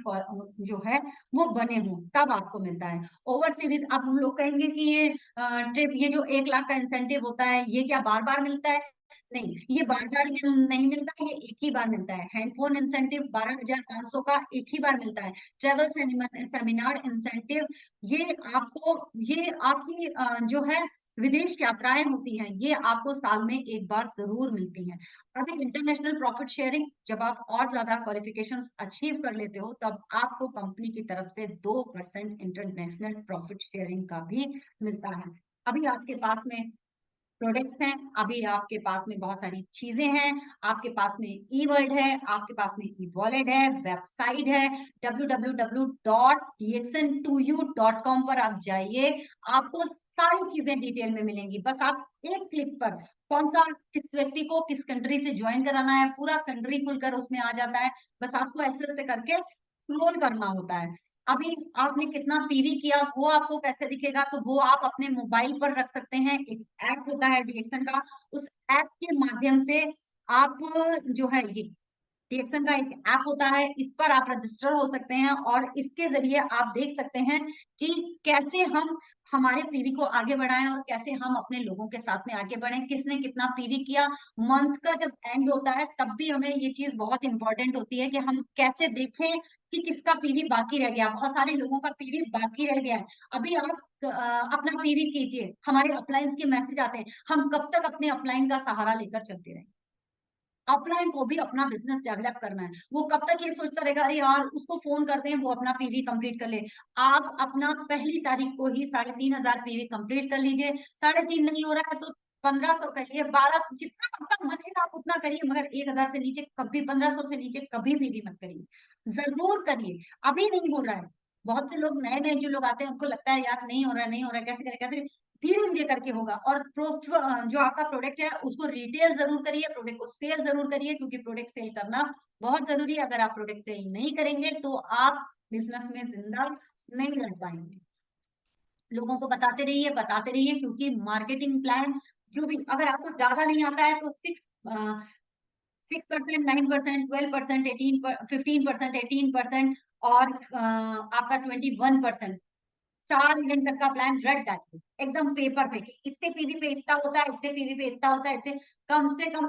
S2: जो है वो बने हों, तब आपको मिलता है। ओवर सीरीज अब हम लोग कहेंगे कि ये ट्रिप, ये जो 1 लाख का इंसेंटिव होता है, ये क्या बार बार मिलता है? नहीं, ये बार बार नहीं मिलता, ये एक ही बार मिलता है। हैंडफोन इंसेंटिव 12,500 का एक ही बार मिलता है। ट्रेवल सेमिनार इंसेंटिव, ये आपको, ये आपकी जो है विदेश यात्राएं होती हैं, ये आपको साल में एक बार जरूर मिलती हैं। अभी इंटरनेशनल प्रॉफिट शेयरिंग, जब आप और ज्यादा क्वालिफिकेशंस अचीव कर लेते हो तब आपको कंपनी की तरफ से 2% इंटरनेशनल प्रॉफिट शेयरिंग का भी मिलता है। अभी आपके पास में प्रोडक्ट्स हैं, अभी आपके पास में बहुत सारी चीजें हैं, आपके पास में ई वर्ल्ड है, आपके पास में ई वॉलेट है, वेबसाइट है, www.dxn2u.com पर आप जाइए, आपको सारी चीजें डिटेल में मिलेंगी। बस आप एक क्लिक पर कौन सा किस व्यक्ति को किस कंट्री से ज्वाइन कराना है, पूरा कंट्री खुलकर उसमें आ जाता है। बस आपको ऐसे ऐसे करके स्क्रॉल करना होता है। अभी आपने कितना पीवी किया वो आपको कैसे दिखेगा, तो वो आप अपने मोबाइल पर रख सकते हैं। एक ऐप होता है डीएक्सन का, उस ऐप के माध्यम से आप जो है ये डीएक्सन का एक ऐप होता है, इस पर आप रजिस्टर हो सकते हैं और इसके जरिए आप देख सकते हैं कि कैसे हम हमारे पीवी को आगे बढ़ाएं और कैसे हम अपने लोगों के साथ में आगे बढ़ें, किसने कितना पीवी किया। मंथ का जब एंड होता है तब भी हमें ये चीज बहुत इंपॉर्टेंट होती है कि हम कैसे देखें कि किसका पीवी बाकी रह गया। बहुत सारे लोगों का पीवी बाकी रह गया है। अभी आप अपना पीवी कीजिए, हमारे अपलाइंस के मैसेज आते हैं, हम कब तक अपने अपलाइन का सहारा लेकर चलते रहें। अपलाइन को भी अपना बिजनेस डेवलप करना है, वो कब तक ये सोचता रहेगा अरे यार उसको फोन करते हैं वो अपना पीवी कंप्लीट कर ले। आप अपना पहली तारीख को ही 3,500 पीवी कंप्लीट कर लीजिए। 3,500 नहीं हो रहा है तो 1,500 करिए, 1200, जितना आपका मन है आप उतना करिए, मगर 1,000 से नीचे कभी, 1,500 से नीचे कभी पीवी मत करिए, जरूर करिए। अभी नहीं हो रहा है, बहुत से लोग नए नए जो लोग आते हैं उनको लगता है यार नहीं हो रहा है, नहीं हो रहा है, कैसे करें कैसे करें। धीरे धीरे करके होगा। और जो आपका प्रोडक्ट है उसको रिटेल जरूर करिए, प्रोडक्ट को सेल जरूर करिए, क्योंकि प्रोडक्ट सेल करना बहुत जरूरी है। अगर आप प्रोडक्ट सेल नहीं करेंगे तो आप बिजनेस में जिंदा नहीं रह पाएंगे। लोगों को बताते रहिए, क्योंकि मार्केटिंग प्लान जो भी, अगर आपको ज्यादा नहीं आता है तो 6%, 9%, 12%, 15%, 18% और आपका 21%, 4 मिलियन तक का प्लान रट डालिए एकदम पेपर पे कि इतने पीवी पे इतना होता है, इतने पीवी पे इतना होता है, इतने कम से कम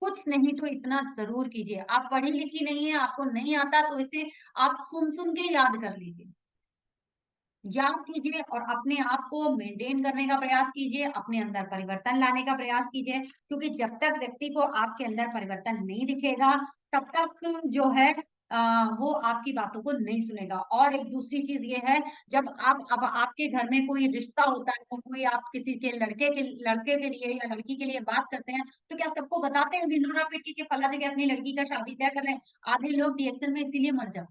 S2: कुछ नहीं तो इतना जरूर कीजिए। आप पढ़ी लिखी नहीं है, आपको नहीं आता, तो इसे आप सुन सुन के याद कर लीजिए, याद कीजिए और अपने आप को मेंटेन करने का प्रयास कीजिए, अपने अंदर परिवर्तन लाने का प्रयास कीजिए। क्योंकि जब तक व्यक्ति को आपके अंदर परिवर्तन नहीं दिखेगा तब तक जो है वो आपकी बातों को नहीं सुनेगा। और एक दूसरी चीज ये है, जब आप अब आपके घर में कोई रिश्ता होता है, तो कोई आप किसी के लड़के के लिए या लड़की के लिए बात करते हैं, तो क्या सबको बताते हैं ढिंढोरा पीट के कि फला जगह अपनी लड़की का शादी तय कर रहे हैं? आधे लोग डीएक्शन में इसीलिए मर जाते हैं।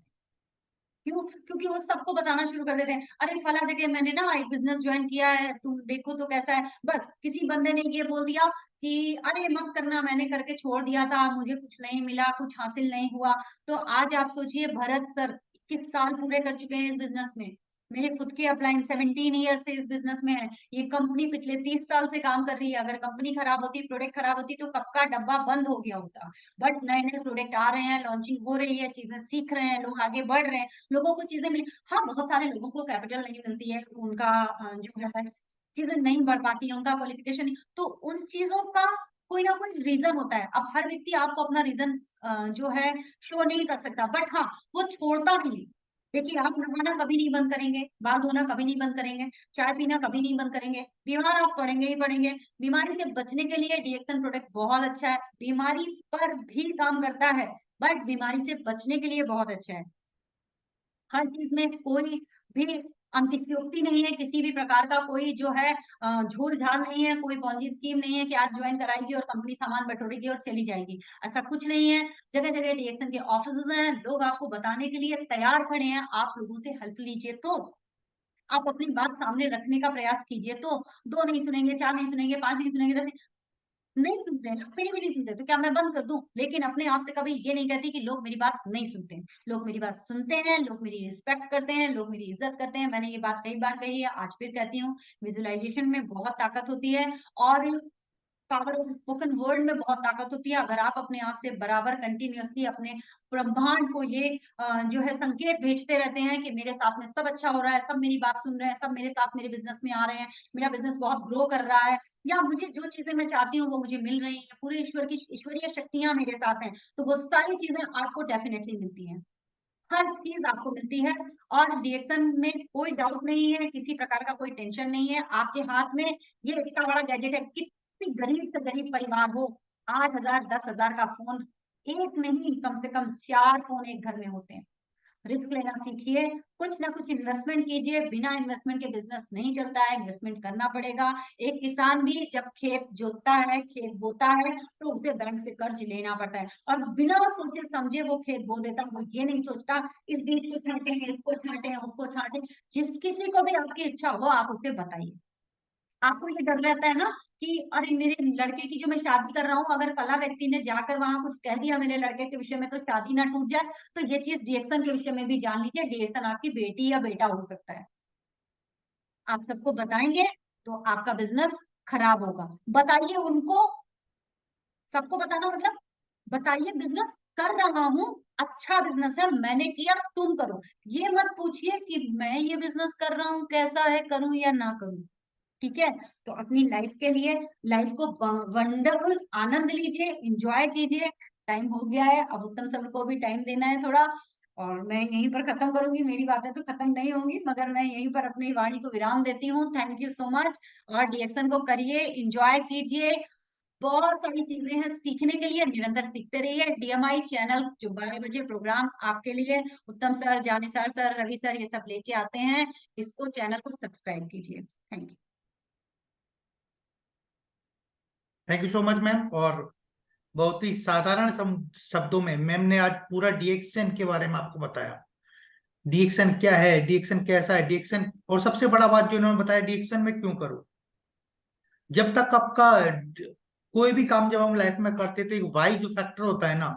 S2: क्यों? क्योंकि वो सबको बताना शुरू कर देते हैं, अरे फला जगह मैंने ना एक बिजनेस ज्वाइन किया है, तुम देखो तो कैसा है। बस किसी बंदे ने ये बोल दिया कि अरे मत करना, मैंने करके छोड़ दिया था, मुझे कुछ नहीं मिला, कुछ हासिल नहीं हुआ। तो आज आप सोचिए, भरत सर 21 साल पूरे कर चुके हैं इस बिजनेस में। मेरे खुद के अपलाइन 17 ईयर से इस बिजनेस में है। ये कंपनी पिछले 30 साल से काम कर रही है। अगर कंपनी खराब होती, प्रोडक्ट खराब होती, तो कब का डब्बा बंद हो गया होता। बट नए नए प्रोडक्ट आ रहे हैं, लॉन्चिंग हो रही है, चीजें सीख रहे हैं, लोग आगे बढ़ रहे हैं, लोगों को चीजें मिली। हाँ, बहुत सारे लोगों को कैपिटल नहीं मिलती है, उनका जो है चीजें नहीं बढ़ पाती है, उनका क्वालिफिकेशन नहीं, तो उन चीजों का कोई ना कोई रीजन होता है। अब हर व्यक्ति आपको अपना रीजन जो है शो नहीं कर सकता, बट हाँ वो छोड़ता नहीं। देखिए, आप नहाना कभी नहीं बंद करेंगे, बाल धोना कभी नहीं बंद करेंगे, चाय पीना कभी नहीं बंद करेंगे, बीमार आप पड़ेंगे ही पड़ेंगे। बीमारी से बचने के लिए डीएक्सन प्रोडक्ट बहुत अच्छा है, बीमारी पर भी काम करता है, बट बीमारी से बचने के लिए बहुत अच्छा है। हर चीज में कोई भी अंतिशयोक्ति नहीं है, किसी भी प्रकार का कोई जो है झोल झाल नहीं है, कोई पॉन्जी स्कीम नहीं है कि आज ज्वाइन कराएगी और कंपनी सामान बटोरेगी और चली जाएगी। ऐसा कुछ नहीं है। जगह जगह डीएक्शन के ऑफिस हैं, लोग आपको बताने के लिए तैयार खड़े हैं, आप लोगों से हेल्प लीजिए। तो आप अपनी बात सामने रखने का प्रयास कीजिए, तो 2 नहीं सुनेंगे, 4 नहीं सुनेंगे, 5 नहीं सुनेंगे, 10 नहीं सुनते हैं लोग, मेरी भी नहीं सुनते, तो क्या मैं बंद कर दूं? लेकिन अपने आप से कभी ये नहीं कहती कि लोग मेरी बात नहीं सुनते हैं। लोग मेरी बात सुनते हैं, लोग मेरी रिस्पेक्ट करते हैं, लोग मेरी इज्जत करते हैं। मैंने ये बात कई बार कही है, आज फिर कहती हूँ, विजुअलाइजेशन में बहुत ताकत होती है और पावर ऑफ स्पोकन वर्ड में बहुत ताकत होती है। अगर आप अपने आप से बराबर कंटिन्यूअसली अपने ब्रह्मांड को ये जो है संकेत भेजते रहते हैं कि मेरे साथ में सब अच्छा हो रहा है, सब मेरी बात सुन रहे हैं, सब मेरे साथ मेरे बिजनेस में आ रहे हैं, मेरा बिजनेस बहुत ग्रो कर रहा है, या मुझे जो चीजें मैं चाहती हूँ वो मुझे मिल रही है, पूरे ईश्वर की ईश्वरीय शक्तियां मेरे साथ हैं, तो वो सारी चीजें आपको डेफिनेटली मिलती हैं। हर चीज आपको मिलती है। और डीएक्शन में कोई डाउट नहीं है, किसी प्रकार का कोई टेंशन नहीं है। आपके हाथ में ये इतना बड़ा गैजेट है, कितनी गरीब से गरीब परिवार हो, 8,000 10,000 का फोन एक नहीं, कम से कम 4 फोन एक घर में होते हैं। रिस्क लेना सीखिए, कुछ ना कुछ इन्वेस्टमेंट कीजिए। बिना इन्वेस्टमेंट के बिजनेस नहीं चलता है, इन्वेस्टमेंट करना पड़ेगा। एक किसान भी जब खेत जोतता है, खेत बोता है, तो उसे बैंक से कर्ज लेना पड़ता है और बिना सोचे समझे वो खेत बो देता है। वो ये नहीं सोचता इस बीज को छांटेंगे, इसको छांटे, उसको छांटे। जिस किसी को भी आपकी इच्छा हो आप उसे बताइए। आपको ये डर रहता है ना कि अरे मेरे लड़के की जो मैं शादी कर रहा हूँ, अगर फला व्यक्ति ने जाकर वहां कुछ कह दिया मेरे लड़के के विषय में तो शादी ना टूट जाए। तो ये चीज डिएक्शन के विषय में भी जान लीजिए, डिएक्शन आपकी बेटी या बेटा हो सकता है। आप सबको बताएंगे तो आपका बिजनेस खराब होगा। बताइए उनको, सबको बताना मतलब बताइए बिजनेस कर रहा हूँ, अच्छा बिजनेस है, मैंने किया, तुम करो। ये मत पूछिए कि मैं ये बिजनेस कर रहा हूँ कैसा है, करूं या ना करूं। ठीक है, तो अपनी लाइफ के लिए, लाइफ को वंडरफुल आनंद लीजिए, एंजॉय कीजिए। टाइम हो गया है, अब उत्तम सर को भी टाइम देना है थोड़ा, और मैं यहीं पर खत्म करूंगी। मेरी बातें तो खत्म नहीं होंगी, मगर मैं यहीं पर अपनी वाणी को विराम देती हूँ। Thank you so much. और डिएक्शन को करिए, एंजॉय कीजिए। बहुत सारी चीजें हैं सीखने के लिए, निरंतर सीखते रहिए। डीएमआई चैनल जो 12 बजे प्रोग्राम आपके लिए उत्तम sir, Jannisar sir, Ravi sir ये सब लेके आते हैं। इसको चैनल को सब्सक्राइब कीजिए। Thank you.
S1: Thank you so much ma'am. और बहुत ही साधारण शब्दों में मैम ने आज पूरा डीएक्शन के बारे में आपको बताया। डीएक्शन क्या है, डीएक्शन कैसा है, डीएक्शन, और सबसे बड़ा बात जो इन्होंने बताया, डीएक्शन में क्यों करो। जब तक आपका कोई भी काम जब हम लाइफ में करते तो एक वाई जो फैक्टर होता है ना,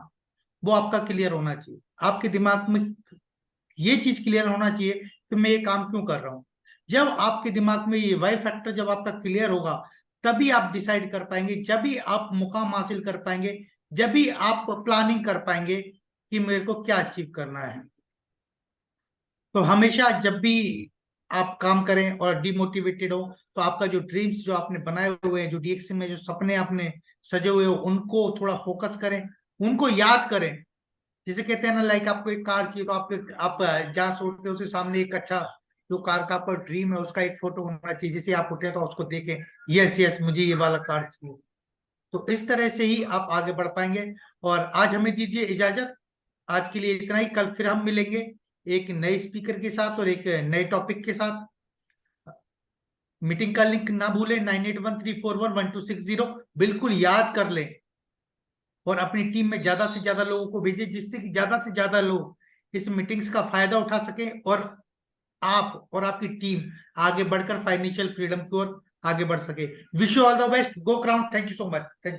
S1: वो आपका क्लियर होना चाहिए। आपके दिमाग में ये चीज क्लियर होना चाहिए कि मैं ये काम क्यों कर रहा हूँ। जब आपके दिमाग में ये वाई फैक्टर जब आपका क्लियर होगा, तभी आप डिसाइड कर पाएंगे, जब भी आप मुकाम हासिल कर पाएंगे, जब भी आप प्लानिंग कर पाएंगे कि मेरे को क्या अचीव करना है। तो हमेशा जब भी आप काम करें और डिमोटिवेटेड हो, तो आपका जो ड्रीम्स जो आपने बनाए हुए हैं, जो डीएक्शन में जो सपने आपने सजे हुए हो, उनको थोड़ा फोकस करें, उनको याद करें। जिसे कहते हैं ना, लाइक आपको एक कार की, तो आप जहाँ सोचते हो उसके सामने एक अच्छा जो कार का आपका ड्रीम है उसका एक फोटो होना चाहिए। जिसे आप उठे तो उसको देखें, यस यस मुझे ये वाला कार चाहिए। तो इस तरह से ही आप आगे बढ़ पाएंगे। और आज हमें दीजिए इजाजत, आज के लिए इतना ही। कल फिर हम मिलेंगे एक नए स्पीकर के साथ और एक नए टॉपिक के साथ। मीटिंग का लिंक ना भूलें, 9813411260 बिल्कुल याद कर लें और अपनी टीम में ज्यादा से ज्यादा लोगों को भेजें, जिससे कि ज्यादा से ज्यादा लोग इस मीटिंग्स का फायदा उठा सके और आप और आपकी टीम आगे बढ़कर फाइनेंशियल फ्रीडम की ओर आगे बढ़ सके। Wish you all the best, go crown. Thank you so much. Thank you.